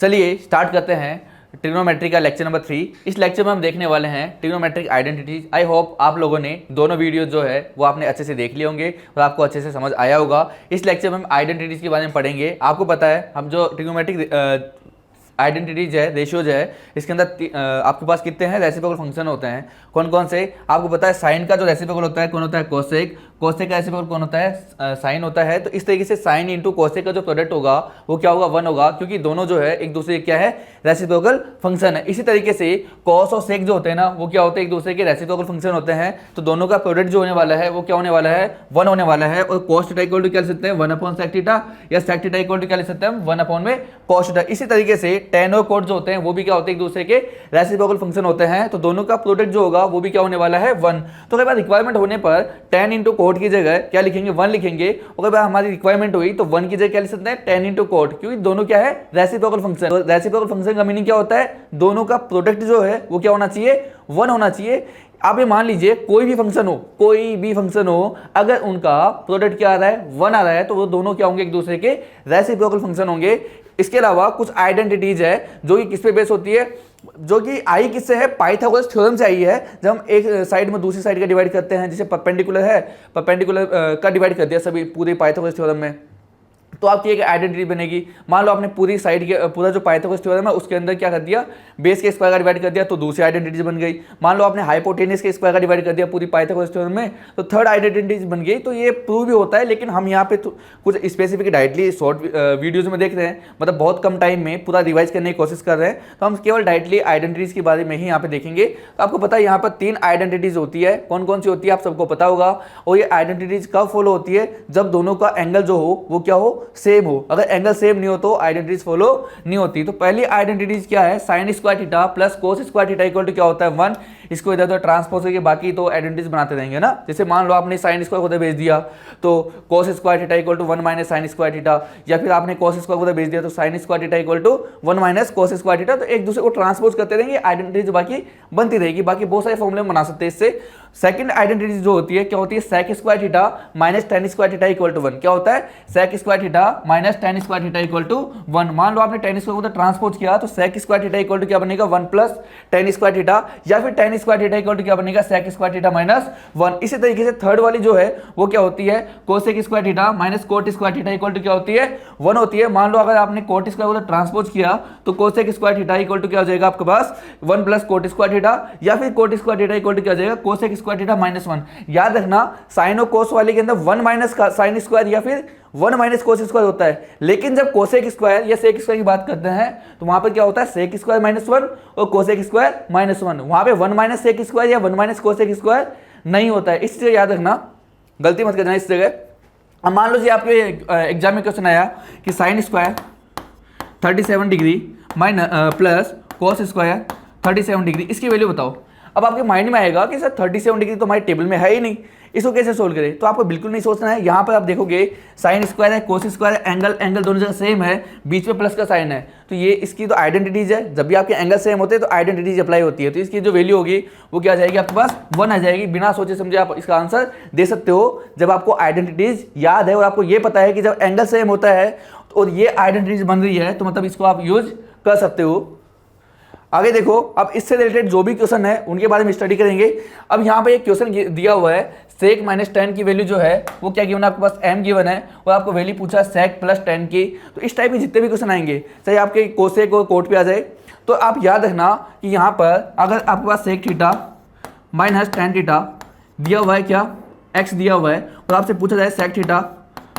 चलिए स्टार्ट करते हैं ट्रिग्नोमेट्री का लेक्चर नंबर 3। इस लेक्चर में हम देखने वाले हैं ट्रिग्नोमेट्रिक आइडेंटिटीज। आई होप आप लोगों ने दोनों वीडियो जो है वो आपने अच्छे से देख लिए होंगे और आपको अच्छे से समझ आया होगा। इस लेक्चर में हम आइडेंटिटीज के बारे में पढ़ेंगे। आपको पता है हम जो ट्रिग्नोमेट्रिक आइडेंटिटीज है, रेशियोज है, इसके अंदर आपके पास कितने हैं रेसिप्रोकल फंक्शन होते हैं, कौन कौन से। आपको पता है साइन का जो रेसिप्रोकल होता है कौन होता है, कोसेक। कोसेक का रेसिप्रोकल कौन होता है, साइन होता है। तो इस तरीके से साइन इंटू कोसेक का जो प्रोडक्ट होगा वो क्या होगा, 1 होगा, क्योंकि दोनों जो है एक दूसरे क्या है, रेसिप्रोकल फंक्शन है। इसी तरीके से कॉस और सेक जो होते हैं ना वो क्या होते हैं, एक दूसरे के रेसिप्रोकल फंक्शन होते हैं। तो दोनों का प्रोडक्ट जो होने वाला है वो क्या होने वाला है, 1 होने वाला है। और कॉस थीटा इक्वल टू क्या लिख सकते हैं, 1 सेक थीटा, या सेक थीटा इक्वल टू क्या लिख सकते हैं, 1 में कॉस थीटा। इसी तरीके से टेन और कोट जो होते हैं वो भी क्या होते हैं, एक दूसरे के रेसिप्रोकल फंक्शन होते हैं। तो दोनों का प्रोडक्ट जो होगा वो भी क्या होने वाला है, 1। तो कई बार रिक्वायरमेंट होने पर टेन इंटू कोट की जगह क्या लिखेंगे, 1 लिखेंगे। और कई बार हमारी रिक्वायरमेंट हुई तो 1 की जगह क्या लिख सकते हैं, टेन इंटू कोट, क्योंकि दोनों क्या है, रेसिप्रोकल फंक्शन। तो रेसिप्रोकल फंक्शन का मीनिंग क्या होता है, दोनों का प्रोडक्ट जो है वो क्या होना चाहिए, 1 होना चाहिए। आप ये मान लीजिए कोई भी फंक्शन हो, अगर उनका प्रोडक्ट क्या आ रहा है, 1 आ रहा है, तो वो दोनों क्या होंगे, एक दूसरे के रेसिप्रोकल फंक्शन होंगे। इसके अलावा कुछ आइडेंटिटीज है जो कि किस पे बेस होती है, जो कि आई किससे है, पाइथागोरस थ्योरम से आई है। जब हम एक साइड में दूसरी साइड का डिवाइड करते हैं, जैसे परपेंडिकुलर है, परपेंडिकुलर का डिवाइड कर दिया सभी पूरे पाइथागोरस थ्योरम में, तो आपकी एक आइडेंटिटी बनेगी। मान लो आपने पूरी साइड के पूरा जो पाइथागोरस थ्योरम है उसके अंदर क्या कर दिया, बेस के स्क्वायर का डिवाइड कर दिया, तो दूसरी आइडेंटिटी बन गई। मान लो आपने हाइपोटेनस के स्क्वायर का डिवाइड कर दिया पूरी पाइथागोरस थ्योरम में, तो थर्ड आइडेंटिटी बन गई। तो ये प्रूव भी होता है, लेकिन हम यहाँ पे कुछ स्पेसिफिक डायरेक्टली शॉर्ट वीडियोज में देख रहे हैं, मतलब बहुत कम टाइम में पूरा रिवाइज करने की कोशिश कर रहे हैं, तो हम केवल डायरेक्टली आइडेंटिटीज के बारे में ही यहाँ पे देखेंगे। तो आपको पता है यहाँ पर 3 आइडेंटिटीज होती है, कौन कौन सी होती है आप सबको पता होगा। और ये आइडेंटिटीज कब फॉलो होती है, जब दोनों का एंगल जो हो वो क्या हो, सेम हो। अगर एंगल सेम नहीं हो तो आइडेंटिटीज फॉलो नहीं होती। तो पहली आइडेंटिटीज क्या है, sine square theta plus cos square theta equal to क्या होता है, 1। इसको इधर उधर ट्रांसपोज करके बाकी तो आइडेंटिटीज बनाते रहेंगे ना। जैसे मान लो आपने साइन स्क्वायर को उधर भेज दिया तो cos square theta equal to 1 minus sine square theta, या फिर आपने कोस स्क्वायर को उधर भेज दिया तो sine square theta equal to 1 minus cos square theta. तो एक दूसरे को ट्रांसपोज करते रहेंगे, आइडेंटिटीज बाकी बनती रहेगी। बाकी बहुत सारे फॉर्मूले बना सकते हैं इससे। सेकंड आइडेंटिटी जो होती है क्या होती है, sec square theta minus tan square theta equal to 1। क्या होता है, sec square theta minus tan square theta equal to 1। मान लो आपने टेन स्क्वायर को ट्रांसपोज किया तो sec square theta equal to क्या बनेगा, 1 प्लस टेन स्क्वायर थीटा, या फिर tan square theta equal to क्या बनेगा, सेक स्क्वायर थीटा माइनस 1। इसी तरीके से थर्ड वाली जो है वो क्या होती है, cosec square theta minus cot square theta equal to क्या होती है, 1 होती है। मान लो अगर आपने कोट स्क्वायर को ट्रांसपोज किया तो cosec square theta equal to क्या हो जाएगा आपके पास, 1 प्लस कोट स्क्वायर थीटा, या फिर cot square theta equal to क्या हो जाएगा, कोसेक स्क्वायर थीटा माइनस 1। याद रखना साइन और कोस वाले के अंदर 1 माइनस साइन स्क्वायर या फिर 1 माइनस कोस स्क्वायर होता है, लेकिन जब कोसेक स्क्वायर या सेक स्क्वायर की बात करते हैं तो वहां पर क्या होता है, सेक स्क्वायर माइनस 1 और कोसेक स्क्वायर माइनस 1। वहां पे 1 माइनस सेक स्क्वायर या 1 माइनस कोसेक स्क्वायर नहीं होता है। इस चीज याद रखना, गलती मत करना इस जगह। अब मान लो जी आपके एग्जाम में क्वेश्चन आया कि sine square 37 degree minus plus cos square 37 degree, इसकी वैल्यू बताओ। अब आपके माइंड में आएगा कि सर 37 डिग्री तो हमारे टेबल में है ही नहीं, इसको कैसे सोल्व करें। तो आपको बिल्कुल नहीं सोचना है। यहाँ पर आप देखोगे साइन स्क्वायर है, कोस स्क्वायर है, एंगल दोनों जगह सेम है, बीच में प्लस का साइन है, तो ये इसकी तो आइडेंटिटीज है। जब भी आपके एंगल सेम होते हैं तो आइडेंटिटीज अप्लाई होती है। तो इसकी जो वैल्यू होगी वो क्या आ जाएगी आपके पास, 1 आ जाएगी। बिना सोचे समझे आप इसका आंसर दे सकते हो जब आपको आइडेंटिटीज याद है और आपको ये पता है कि जब एंगल सेम होता है और ये आइडेंटिटीज बन रही है तो मतलब इसको आप यूज कर सकते हो। आगे देखो, अब इससे रिलेटेड जो भी क्वेश्चन है उनके बारे में स्टडी करेंगे। अब यहाँ पे एक क्वेश्चन दिया हुआ है, सेक माइनस 10 की वैल्यू जो है वो क्या गिवन है आपके पास, m गिवन है, और आपको वैल्यू पूछा सेक प्लस 10 की। तो इस टाइप के जितने भी क्वेश्चन आएंगे, चाहे आपके कोसेक और कोट पे आ जाए, तो आप याद रखना कि यहाँ पर अगर आपके पास सेक थीटा माइनस 10 थीटा दिया हुआ है, क्या x दिया हुआ है, और आपसे पूछा जाए सेक थीटा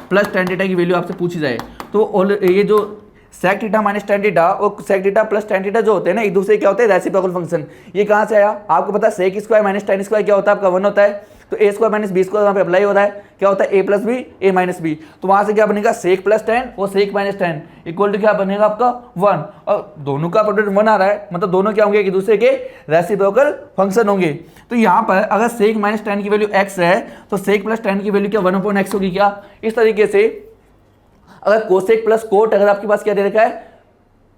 प्लस 10 थीटा की वैल्यू आपसे पूछी जाए, तो ये जो सेक थीटा माइनस 10 थीटा और सेक थीटा प्लस 10 थीटा जो होते हैं ना, एक दूसरे क्या होते हैं, रेसिप्रोकल फंक्शन। ये कहाँ से आया आपको पता है, सेक स्क्वायर माइनस 10 स्क्वायर क्या होता है आपका, 1 होता है। तो A square minus B square वहाँ पे अप्लाई होता है, क्या होता है, a plus B A minus b. तो वहाँ से क्या बनेगा, सेक प्लस 10 और सेक माइनस 10 इक्वल टू क्या बनेगा आपका 1। और दोनों का प्रोडक्ट 1 आ रहा है, मतलब दोनों क्या होंगे, एक दूसरे के रेसिप्रोकल फंक्शन होंगे। तो यहाँ पर अगर सेक माइनस 10 की वैल्यू x है तो सेक प्लस 10 की वैल्यू क्या 1/x होगी क्या। इस तरीके से अगर कोसेक प्लस कोट अगर आपके पास क्या दे रखा है,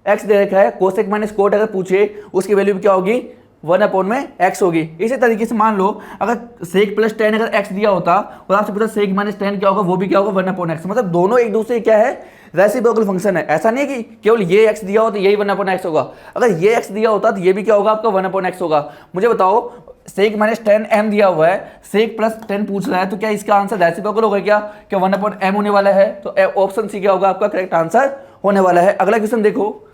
x दे रखा है, कोसेक माइनस कोट अगर पूछे उसकी वैल्यू क्या होगी, 1/x होगी। इसी तरीके से मान लो अगर सेक प्लस 10 अगर x दिया होता और आपसे पूछा सेक माइनस 10 क्या होगा, वो भी क्या होगा 1/x। मतलब दोनों एक दूसरे क्या है, रेसिप्रोकल फंक्शन है, ऐसा नहीं है कि केवल ये x दिया हो तो यही 1/x होगा। अगर ये x दिया होता तो ये भी क्या होगा आपका 1/x होगा। मुझे बताओ सेक माइनस 10m दिया हुआ है, सेक प्लस 10 पूछ रहा है, तो क्या इसका आंसर रेसिप्रोकल होगा क्या 1/m होने वाला है? तो ऑप्शन सी क्या होगा आपका करेक्ट आंसर होने वाला है। अगला क्वेश्चन देखो,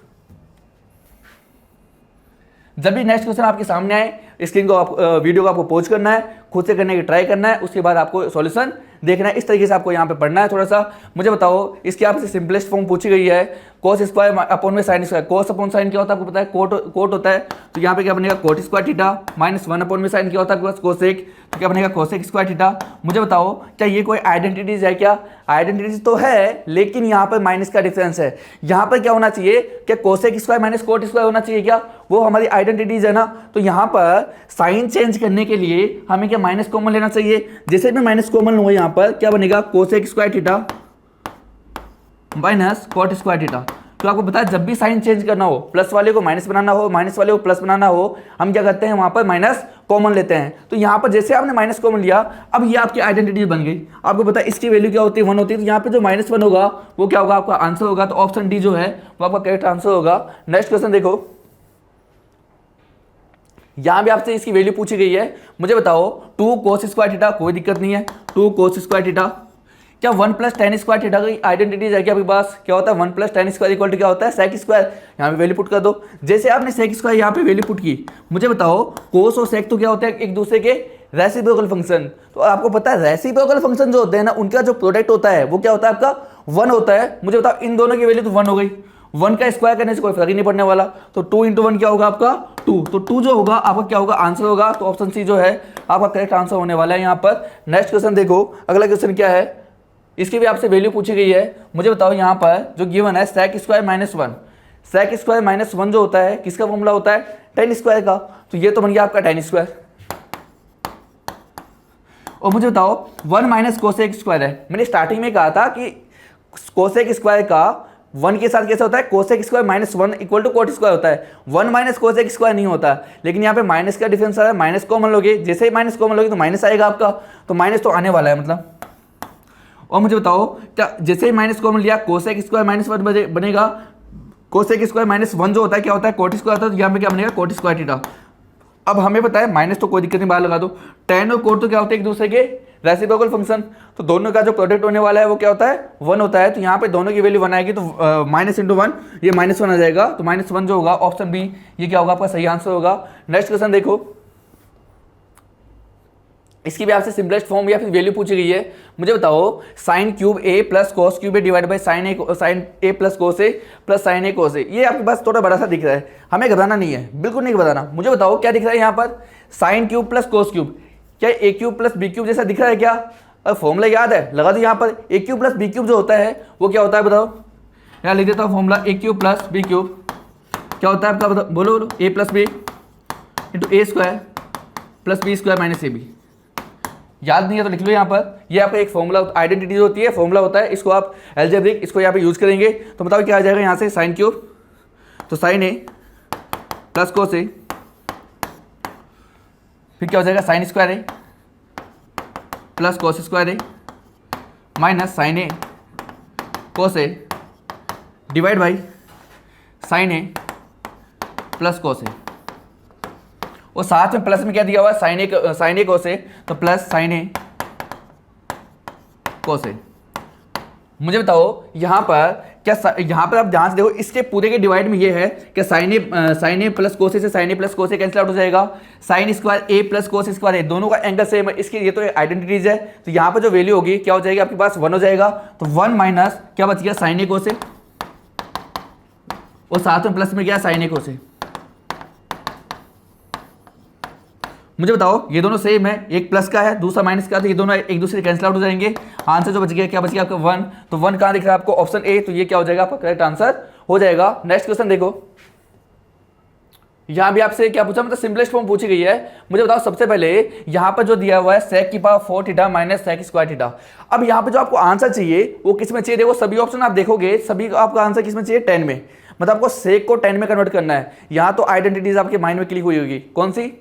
जब भी नेक्स्ट क्वेश्चन आपके सामने आए स्क्रीन को वीडियो को आपको पॉज करना है, खुद से करने की ट्राई करना है, उसके बाद आपको सॉल्यूशन देखना है। इस तरीके से आपको यहाँ पे पढ़ना है थोड़ा सा। मुझे बताओ इसकी आपसे सिंपलेस्ट फॉर्म पूछी गई है, कोस स्क्वायर अपॉन में साइन स्क्वायर। कोस अपॉन साइन क्या होता है आपको पता है, कोट होता है। तो यहाँ पे क्या बनेगा coat square theta minus 1 upon में साइन क्या होता है आपके पास कोसेक, तो क्या बनेगा कोसेक स्क्वायर थीटा। मुझे बताओ क्या ये कोई आइडेंटिटीज है क्या? आइडेंटिटीज तो है, लेकिन यहाँ पर माइनस का डिफरेंस है। यहाँ पर क्या होना चाहिए, क्या cosec square minus cot square होना चाहिए क्या? वो हमारी आइडेंटिटीज है ना। तो यहाँ पर साइन चेंज करने के लिए हमें क्या माइनस कॉमन लेना चाहिए। जैसे मैं माइनस कॉमन लूंगा यहाँ पर क्या बनेगा cosec square theta minus cot square theta. तो आपको पता है जब भी साइन चेंज करना हो, प्लस वाले को माइनस बनाना हो, माइनस वाले को प्लस बनाना हो, हम क्या करते हैं वहां पर माइनस कॉमन लेते हैं। तो यहाँ पर जैसे आपने माइनस कॉमन लिया, अब ये आपकी आइडेंटिटी बन गई। आपको पता है इसकी वैल्यू क्या होती है 1 होती है। तो यहाँ पे जो -1 होगा वो क्या होगा आपका आंसर होगा। तो ऑप्शन डी जो है वो आपका करेक्ट आंसर होगा। नेक्स्ट क्वेश्चन देखो, यहां भी आपसे इसकी वैल्यू पूछी गई है। मुझे बताओ 2 कोस स्क्वायर थीटा, कोई दिक्कत नहीं है, 2 कोस स्क्वायर थीटा क्या 1 प्लस tan स्क्वायर थीटा की आइडेंटिटीज है क्या आपके पास? क्या होता है 1 plus tan square equal to क्या होता है सेक स्क्वायर। यहाँ पे वैल्यू पुट कर दो। जैसे आपने सेक स्क्वायर यहाँ पे वैल्यू पुट की, मुझे बताओ कोस और सेक तो क्या होता है एक दूसरे के रेसिप्रोकल फंक्शन। तो आपको पता है रेसिप्रोकल फंक्शन जो होते हैं ना, उनका जो प्रोडक्ट होता है वो क्या होता है आपका 1 होता है। मुझे बताओ इन दोनों की वैल्यू तो 1 हो गई, 1 का स्क्वायर करने से कोई फर्क ही नहीं पड़ने वाला। तो 2 × 1 क्या होगा आपका 2। तो 2 जो होगा आपका क्या होगा आंसर होगा। तो ऑप्शन सी जो है आपका करेक्ट आंसर होने वाला है यहाँ पर। नेक्स्ट क्वेश्चन देखो, अगला क्वेश्चन क्या है, इसकी भी आपसे वैल्यू पूछी गई है। मुझे बताओ यहाँ पर जो गिवन है सेक स्क्वायर -1, सेक स्क्वायर -1 जो होता है किसका फॉर्मूला होता है tan स्क्वायर का। तो ये तो बन गया आपका tan स्क्वायर। और मुझे बताओ 1 माइनस कोसेक स्क्वायर है। मैंने स्टार्टिंग में कहा था कि कोसेक स्क्वायर का 1 के साथ कैसे होता है cosec square -1 equal to cot square होता है। 1 माइनस कोसेक स्क्वायर नहीं होता, लेकिन यहाँ पे माइनस का डिफरेंस आ रहा है। माइनस कॉमन लोगे, जैसे ही माइनस कॉमन लोगे तो माइनस आएगा आपका। तो माइनस तो आने वाला है मतलब। और मुझे बताओ क्या जैसे ही माइनस कॉमन लिया कोसेक स्क्वायर -1 बनेगा। कोसेक स्क्वायर -1 जो होता है क्या होता है कोट स्क्वायर होता है। तो यहाँ पे क्या बनेगा कोट स्क्वायर थीटा। अब हमें पता है माइनस तो कोई दिक्कत नहीं, बाहर लगा दो। tan और कोट तो क्या होते हैं एक दूसरे के रेसिप्रोकल फंक्शन। तो दोनों का जो प्रोडक्ट होने वाला है वो क्या होता है 1 होता है। तो यहाँ पे दोनों की वैल्यू 1 आएगी। तो माइनस इंटू 1 ये -1 आ जाएगा। तो -1 जो होगा ऑप्शन बी ये क्या होगा आपका सही आंसर होगा। नेक्स्ट क्वेश्चन देखो, इसकी भी आपसे सिंपलेस्ट फॉर्म या फिर वैल्यू पूछी गई है। मुझे बताओ sine cube A plus cos cube A divide by sine A plus cos A plus sine A cos A. ये आपके पास थोड़ा बड़ा सा दिख रहा है, हमें घबराना नहीं है, बिल्कुल नहीं घबराना। मुझे बताओ क्या दिख रहा है यहाँ पर sine cube plus cos cube, क्या ए क्यूब प्लस बी क्यूब जैसा दिख रहा है क्या? फॉर्मूला याद है, लगा दो यहाँ पर। ए क्यूब प्लस बी क्यूब जो होता है वो क्या होता है बताओ। यहाँ लिख देता हूँ formula A cube plus B cube क्या होता है आपका बताओ, बोलो बोलो। A plus B into A square plus B square minus A B. याद नहीं है तो लिख लो यहाँ पर। ये आपका एक फॉर्मूला आइडेंटिटी होती है, फॉर्मूला होता है। इसको आप एल्जेब्रिक इसको यहाँ पे यूज करेंगे। तो बताओ क्या आ जाएगा यहाँ से साइन क्यूब, तो sine A plus cos A, फिर क्या हो जाएगा sine square A plus cos square A minus sine A cos A divide by sine A plus cos A. और साथ में प्लस में क्या दिया हुआ है साइन ए कोस ए, तो प्लस साइन ए कोस ए। मुझे बताओ यहाँ पर क्या यहाँ पर आप ध्यान से देखो इसके पूरे के डिवाइड में ये है कि साइन ए प्लस कोस ए से sign A plus cos A cancel out हो जाएगा। Sine square A plus cos square ए दोनों का एंगल सेम है, इसकी ये तो आइडेंटिटीज है। तो यहाँ पर जो वैल्यू होगी क्या हो जाएगी आपके पास 1 हो जाएगा। तो 1 माइनस क्या बच गया साइन ए कोस ए और साथ में प्लस में क्या साइन ए कोस ए। मुझे बताओ ये दोनों सेम है, एक प्लस का है दूसरा माइनस का, तो ये दोनों एक दूसरे कैंसिल आउट हो जाएंगे। आंसर जो बच गया क्या बच गया आपका 1। तो 1 कहाँ दिख रहा है आपको ऑप्शन ए। तो ये क्या हो जाएगा आपका करेक्ट आंसर हो जाएगा। नेक्स्ट क्वेश्चन देखो, यहां भी आपसे क्या पूछा मतलब सिंपलेस्ट फॉर्म पूछी गई है। मुझे बताओ सबसे पहले यहां पर जो दिया हुआ है सेक की power 4 theta minus sec square theta. अब यहां पे जो आपको आंसर चाहिए वो किस में चाहिए, देखो सभी ऑप्शन आप देखोगे सभी आपका आंसर किस में चाहिए 10 में। मतलब आपको सेक को 10 में कन्वर्ट करना है। यहां तो आइडेंटिटीज आपके माइंड में क्लिक हुई होगी, कौन सी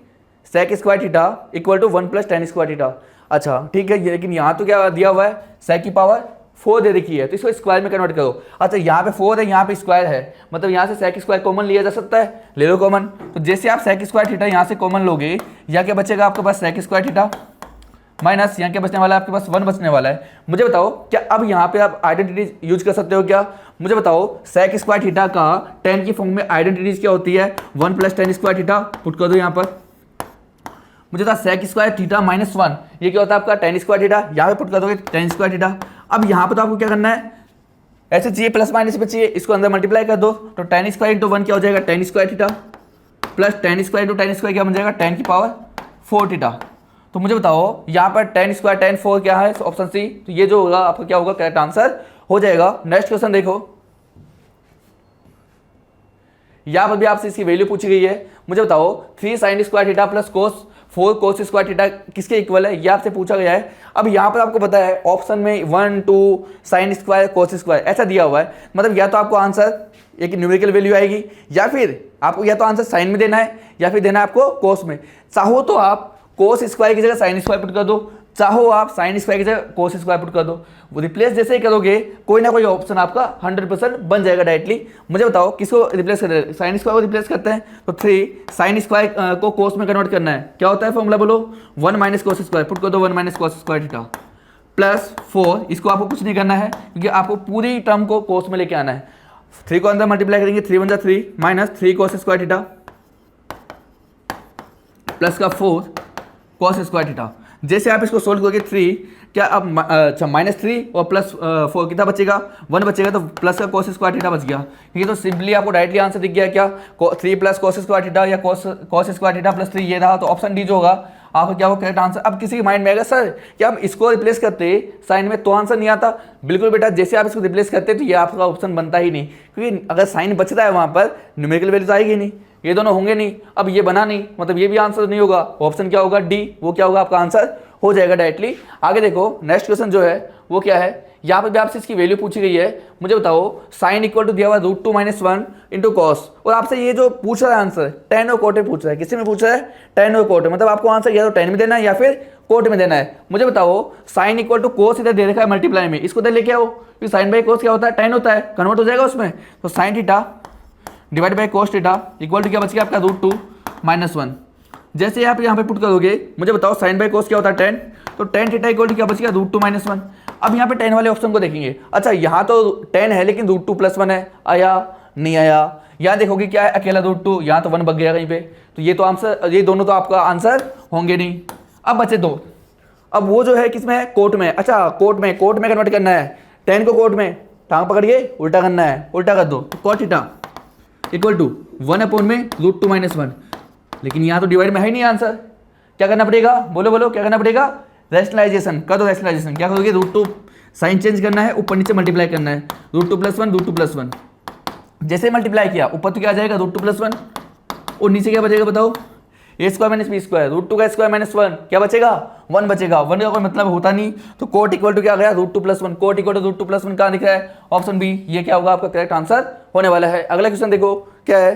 sec square theta equal to 1 plus tan square theta. अच्छा ठीक है, लेकिन यहाँ तो क्या दिया हुआ है सेक की पावर 4 दे रखी है, तो इसको स्क्वायर में कन्वर्ट करो। अच्छा यहाँ पे 4 है, यहाँ पे स्क्वायर है, मतलब यहाँ से सेक स्क्वायर कॉमन लिया जा सकता है, ले लो कॉमन। तो जैसे आप सेक स्क्वायर थीटा यहाँ से कॉमन लोगे, या क्या बचेगा आपके पास सेक स्क्वायर थीटा माइनस यहाँ क्या बचने वाला है आपके पास 1 बचने वाला है। मुझे बताओ क्या अब यहाँ पे आप आइडेंटिटी यूज कर सकते हो क्या? मुझे बताओ सेक स्क्वायर थीटा का tan की फॉर्म में आइडेंटिटीज क्या होती है? 1 + tan स्क्वायर थीटा, पुट कर दो यहाँ पर। मुझे बता सेक स्क्वायर थीटा माइनस 1 ये क्या होता है आपका tan स्क्वायर थीटा, यहाँ पे पुट कर दोगे tan स्क्वायर थीटा। अब यहाँ पे तो आपको क्या करना है, ऐसे चाहिए प्लस माइनस पे चाहिए, इसको अंदर मल्टीप्लाई कर दो, तो tan स्क्वायर × 1 क्या हो जाएगा tan square theta, plus tan square × tan square क्या बन जाएगा tan की पावर 4 थीटा। तो मुझे बताओ यहाँ पर tan स्क्वायर tan 4 क्या है, ऑप्शन सी। तो ये जो होगा आपका क्या होगा, करेक्ट आंसर हो जाएगा। नेक्स्ट क्वेश्चन देखो, यहाँ पर भी आपसे इसकी वैल्यू पूछी गई है। मुझे बताओ 3 sin स्क्वायर थीटा प्लस कोस 4 कोस स्क्वायर थीटा किसके इक्वल है, ये आपसे पूछा गया है। अब यहाँ पर आपको पता है ऑप्शन में 1 2 sin स्क्वायर कोस स्क्वायर ऐसा दिया हुआ है, मतलब या तो आपको आंसर एक न्यूमेरिकल वैल्यू आएगी, या फिर आपको या तो आंसर साइन में देना है या फिर देना है आपको कोस में। चाहो तो आप कोस स्क्वायर की जगह साइन स्क्वायर पुट कर दो, चाहो आप साइन स्क्वायर की जगह कोस स्क्वायर पुट कर दो। वो रिप्लेस जैसे ही करोगे कोई ना कोई ऑप्शन आपका 100% बन जाएगा डायरेक्टली। मुझे बताओ किसको रिप्लेस कर रहे हैं, साइन स्क्वायर को रिप्लेस करते हैं, तो 3 साइन स्क्वायर को कोस में कन्वर्ट करना है, क्या होता है फॉर्मूला बोलो, 1 - कोस स्क्वायर, पुट कर दो 1 - कोस स्क्वायर थीटा प्लस 4। इसको आपको कुछ नहीं करना है क्योंकि आपको पूरी टर्म को कोस में लेके आना है। 3 को अंदर मल्टीप्लाई करेंगे, 3 × 1 = 3 माइनस 3 कोस स्क्वायर थीटा प्लस का 4 कॉस स्क्वायर थीटा। जैसे आप इसको सोल्व करोगे 3 क्या अब अच्छा -3 और प्लस 4 कितना बचेगा 1 बचेगा, तो प्लस का कॉस स्क्वायर थीटा बच गया। ये तो सिंपली आपको डायरेक्टली आंसर दिख गया क्या, 3 + कॉस स्क्वायर थीटा या कॉस स्क्वायर थीटा प्लस 3 ये रहा, तो ऑप्शन डी जो होगा आपका क्या होगा करेक्ट आंसर। अब किसी के माइंड में आएगा सर क्या हम इसको रिप्लेस करते साइन में तो आंसर नहीं आता, बिल्कुल बेटा जैसे आप इसको रिप्लेस करते तो ये आपका ऑप्शन बनता ही नहीं, क्योंकि अगर साइन बच रहा है वहाँ पर न्यूमेरिकल वैल्यू तो आएगी नहीं, ये दोनों होंगे नहीं। अब ये बना नहीं, मतलब ये भी आंसर नहीं होगा, ऑप्शन क्या होगा डी, वो क्या होगा आपका आंसर हो जाएगा डायरेक्टली। आगे देखो नेक्स्ट क्वेश्चन जो है वो क्या है, यहाँ पर भी आपसे इसकी वैल्यू पूछी गई है। मुझे बताओ साइन इक्वल टू दिया हुआ √2 - 1 × कॉस, और आपसे ये जो पूछ रहा है आंसर tan और कोट में पूछ रहा है, किसी में पूछ रहा है tan और कोट, मतलब आपको आंसर या तो tan में देना है या फिर कोट में देना है। मुझे बताओ साइन इक्वल टू कोस इधर दे रखा है मल्टीप्लाई में, इसको इधर लेके आओ, क्योंकि साइन बाई कोस क्या होता है tan होता है, कन्वर्ट हो जाएगा उसमें। तो sine theta divide by cos theta equal to क्या बच गया आपका √2 - 1। जैसे आप यहाँ पे पुट करोगे, मुझे बताओ साइन बाई कोस क्या होता है tan, तो tan थीटा इक्वल टू क्या बच गया √2 - 1। अब यहाँ पे tan वाले ऑप्शन को देखेंगे, अच्छा यहाँ तो tan है लेकिन √2 + 1 है, आया नहीं आया। यहाँ देखोगे क्या है अकेला √2, यहाँ तो 1 बच गया कहीं पे, तो ये तो आंसर, ये दोनों तो आपका आंसर होंगे नहीं। अब बचे 2, अब वो जो है किसमें है कोट में, अच्छा कोट में कन्वर्ट करना है, tan को कोट में टांग पकड़िए उल्टा करना है, उल्टा कर दो, तो cot थीटा इक्वल टू 1 / √2 - 1। लेकिन यहाँ तो डिवाइड में है ही नहीं आंसर, क्या करना पड़ेगा बोलो बोलो क्या करना पड़ेगा, रैशनलाइजेशन कर दो। रैशनलाइजेशन क्या करोगे, √2 साइन चेंज करना है, ऊपर नीचे मल्टीप्लाई करना है, √2 + 1 √2 + 1। जैसे मल्टीप्लाई किया ऊपर तो क्या आ जाएगा √2 + 1, और नीचे क्या बचेगा बताओ, a² - b², √2 का स्क्वायर -1 क्या बचेगा 1 बचेगा, 1 का कोई मतलब होता नहीं, तो कोट इक्वल टू क्या आ गया √2 + 1, कोट इक्वल टू √2 + 1 कहाँ दिख रहा है, ऑप्शन बी, ये क्या होगा आपका करेक्ट आंसर होने वाला है। अगला क्वेश्चन देखो क्या है,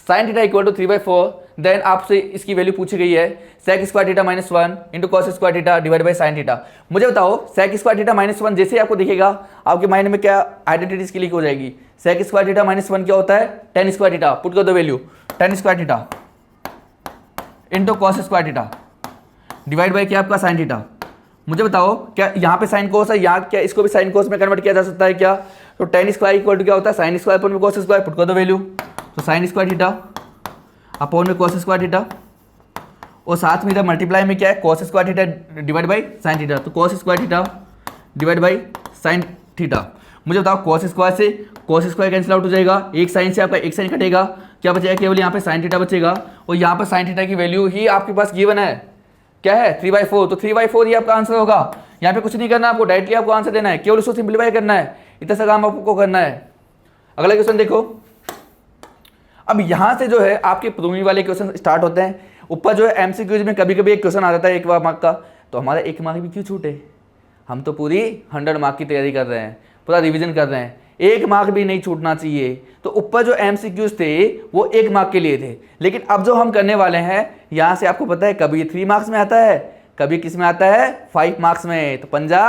sine theta equal to 3/4, then आपसे इसकी वैल्यू पूछी गई है sec square theta -1 × cos square theta divide by sine theta. मुझे बताओ सेक स्क्वायर थीटा -1 जैसे ही आपको दिखेगा आपके माइंड में क्या आइडेंटिटीज क्लिक हो जाएगी, सेक स्क्वायर थीटा -1 क्या होता है tan स्क्वायर थीटा, पुट कर दो value tan square theta × cos square theta divide by क्या आपका साइन थीटा। मुझे बताओ क्या यहाँ पे साइन कोस है, यहाँ क्या इसको भी साइन कोस में कन्वर्ट किया जा सकता है क्या, तो tan स्क्वायर इक्वल टू क्या होता है साइन स्क्वायर अपॉन में कॉस स्क्वायर, पुट कर दो वैल्यू, तो साइन स्क्वायर थीटा अपॉन में कॉस स्क्वायर थीटा, और साथ में इधर मल्टीप्लाई में क्या है cos square theta divide by sine theta, तो cos square theta divide by sine theta. मुझे बताओ कॉस स्क्वायर से कॉस स्क्वायर कैंसिल आउट हो जाएगा, एक साइन से आपका एक साइन कटेगा, क्या बचेगा केवल यहाँ पे साइन थीटा बचेगा, और यहाँ पर साइन थीटा की वैल्यू ही आपके पास गिवन है क्या है 3/4, तो 3/4 ही आपका आंसर होगा। यहाँ पे कुछ नहीं करना आपको, डायरेक्टली आपको आंसर देना है, केवल उसको सिंप्लीफाई करना है, इतना सा काम आपको करना है। अगला क्वेश्चन देखो, अब यहाँ से जो है आपके प्रूविंग वाले क्वेश्चन स्टार्ट होते हैं। ऊपर जो है एमसीक्यूज में कभी कभी एक क्वेश्चन आ जाता है 1 मार्क का, तो हमारा 1 मार्क भी क्यों छूटे, हम तो पूरी 100 मार्क की तैयारी कर रहे हैं, पूरा रिवीजन कर रहे हैं, 1 मार्क भी नहीं छूटना चाहिए। तो ऊपर जो एमसीक्यूज थे वो 1 मार्क के लिए थे, लेकिन अब जो हम करने वाले हैं यहाँ से आपको पता है कभी 3 मार्क्स में आता है, कभी किस में आता है 5 मार्क्स में, तो पंजा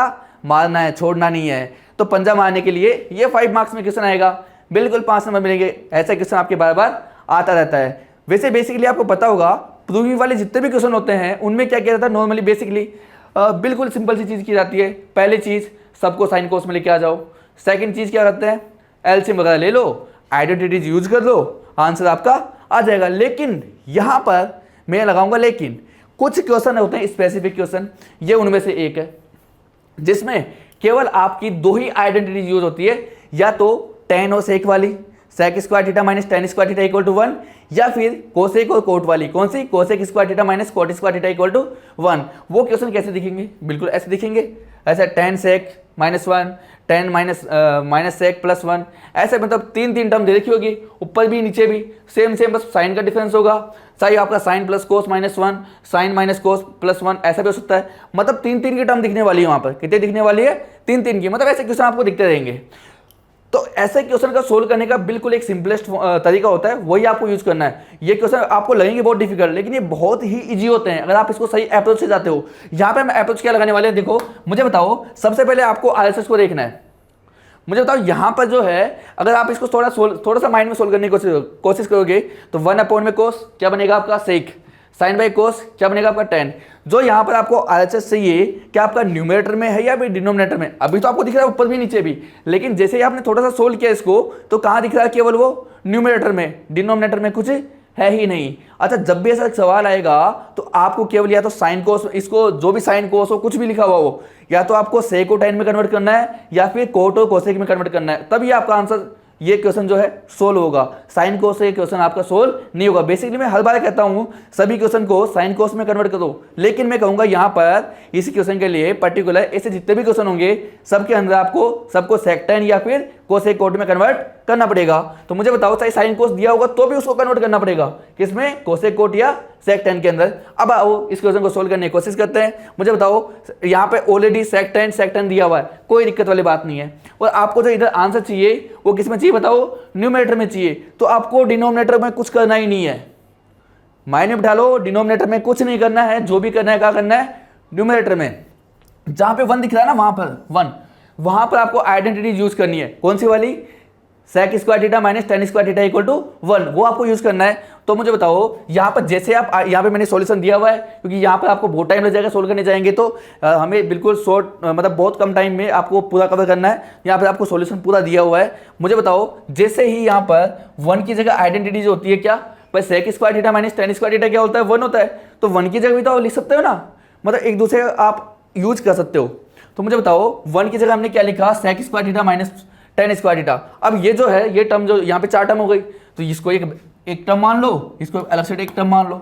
मारना है, छोड़ना नहीं है। तो पंजा मारने के लिए ये 5 मार्क्स में क्वेश्चन आएगा, बिल्कुल 5 नंबर मिलेंगे। ऐसा क्वेश्चन आपके बार बार आता रहता है। वैसे बेसिकली आपको पता होगा प्रूविंग वाले जितने भी क्वेश्चन होते हैं उनमें क्या किया जाता है, नॉर्मली बेसिकली बिल्कुल सिंपल सी चीज़ की जाती है। पहली चीज़ सबको साइन कोस में लेके आ जाओ। सेकंड चीज़ क्या करते हैं, एलसीएम वगैरह ले लो, आइडेंटिटीज यूज कर लो, आंसर आपका आ जाएगा। लेकिन यहाँ पर मैं लगाऊंगा लेकिन, कुछ क्वेश्चन होते हैं स्पेसिफिक क्वेश्चन, ये उनमें से एक है जिसमें केवल आपकी 2 ही आइडेंटिटीज यूज होती है, या तो टेन और सेक वाली, sec square theta minus tan square theta equal to 1, या फिर कोसेक और कोट वाली, कौन सी, cosec square theta minus cot square theta equal to 1। वो क्वेश्चन कैसे दिखेंगे, बिल्कुल ऐसे दिखेंगे, ऐसा tan sec -1, tan minus sec +1, ऐसे मतलब 3 टर्म दे रखी होगी, ऊपर भी नीचे भी सेम, बस साइन का डिफरेंस होगा। चाहे आपका sine plus cos -1, sine minus cos +1, ऐसा भी हो सकता है। मतलब 3 की टर्म दिखने वाली है वहाँ पर, कितने दिखने वाली है, 3 की। मतलब ऐसे क्वेश्चन आपको दिखते रहेंगे। तो ऐसे क्वेश्चन का सोल्व करने का बिल्कुल एक सिंपलेस्ट तरीका होता है, वही आपको यूज करना है। ये क्वेश्चन आपको लगेंगे बहुत डिफिकल्ट, लेकिन ये बहुत ही इजी होते हैं अगर आप इसको सही अप्रोच से जाते हो। यहाँ पे हम अप्रोच क्या लगाने वाले हैं, देखो मुझे बताओ, सबसे पहले आपको आरएसएस को देखना है। मुझे बताओ यहाँ पर जो है, अगर आप इसको थोड़ा सा माइंड में सोल्व करने की कोशिश करोगे तो 1 में कोस क्या बनेगा आपका, सेक, साइन बाई कोस क्या बनेगा आपका, टेन। जो यहाँ पर आपको आरएचएस चाहिए, क्या आपका न्यूमरेटर में है या फिर डिनोमिनेटर में, अभी तो आपको दिख रहा है ऊपर भी नीचे भी, लेकिन जैसे ही आपने थोड़ा सा सोल्व किया इसको तो कहाँ दिख रहा है, केवल वो न्यूमरेटर में, डिनोमिनेटर में कुछ है ही नहीं। अच्छा, जब भी ऐसा सवाल आएगा तो आपको केवल या तो साइन कोस, इसको जो भी साइन कोस हो, कुछ भी लिखा हुआ हो, या तो आपको सेक को टेन में कन्वर्ट करना है या फिर कोट और कोसेक में कन्वर्ट करना है, तब ये आपका आंसर, ये क्वेश्चन जो है सोल्व होगा। साइन कोस से क्वेश्चन आपका सोल्व नहीं होगा। बेसिकली मैं हर बार कहता हूं सभी क्वेश्चन को साइन कोस में कन्वर्ट करो, लेकिन मैं कहूंगा यहां पर इस क्वेश्चन के लिए पर्टिकुलर ऐसे जितने भी क्वेश्चन होंगे सबके अंदर आपको सबको सेक टेन या फिर कोसेक कोट में कन्वर्ट करना पड़ेगा। तो मुझे बताओ, चाहे साइन कोस दिया होगा तो भी उसको कन्वर्ट करना पड़ेगा, किसमें, कोसेक कोट या सेक टेन के अंदर। अब आओ इस क्वेश्चन को सोल्व करने की कोशिश करते हैं। मुझे बताओ, यहाँ पे ऑलरेडी सेक टेन दिया हुआ है, कोई दिक्कत वाली बात नहीं है। और आपको जो इधर आंसर चाहिए वो किस में चाहिए बताओ, न्यूमरेटर में चाहिए। तो आपको डिनोमिनेटर में कुछ करना ही नहीं है, माइनस में बिठा लो, डिनोमिनेटर में कुछ नहीं करना है, जो भी करना है क्या करना है, न्यूमरेटर में। जहां पे 1 दिख रहा है ना, वहां पर 1, वहां पर आपको आइडेंटिटी यूज करनी है, कौन सी वाली, sec square theta minus tan square theta equal to 1, वो आपको यूज करना है। तो मुझे बताओ, यहाँ पर जैसे आप, यहाँ पे मैंने सॉल्यूशन दिया हुआ है, क्योंकि यहाँ पर आपको बहुत टाइम लग जाएगा सोल्व करने जाएंगे, तो हमें बिल्कुल शॉर्ट मतलब बहुत कम टाइम में आपको पूरा कवर करना है। यहाँ पर आपको सॉल्यूशन पूरा दिया हुआ है। मुझे बताओ, जैसे ही यहाँ पर 1 की जगह आइडेंटिटी जो होती है क्या, भाई sec square theta minus tan square theta क्या होता है, 1 होता है, तो 1 की जगह भी तो लिख सकते हो ना, मतलब एक दूसरे आप यूज कर सकते हो। तो मुझे बताओ, 1 की जगह हमने क्या लिखा, sec square theta minus tan square theta. अब ये जो है, ये टर्म जो यहाँ पे 4 टर्म हो गई, तो इसको एक टर्म मान लो, इसको अलग से एक टर्म मान लो,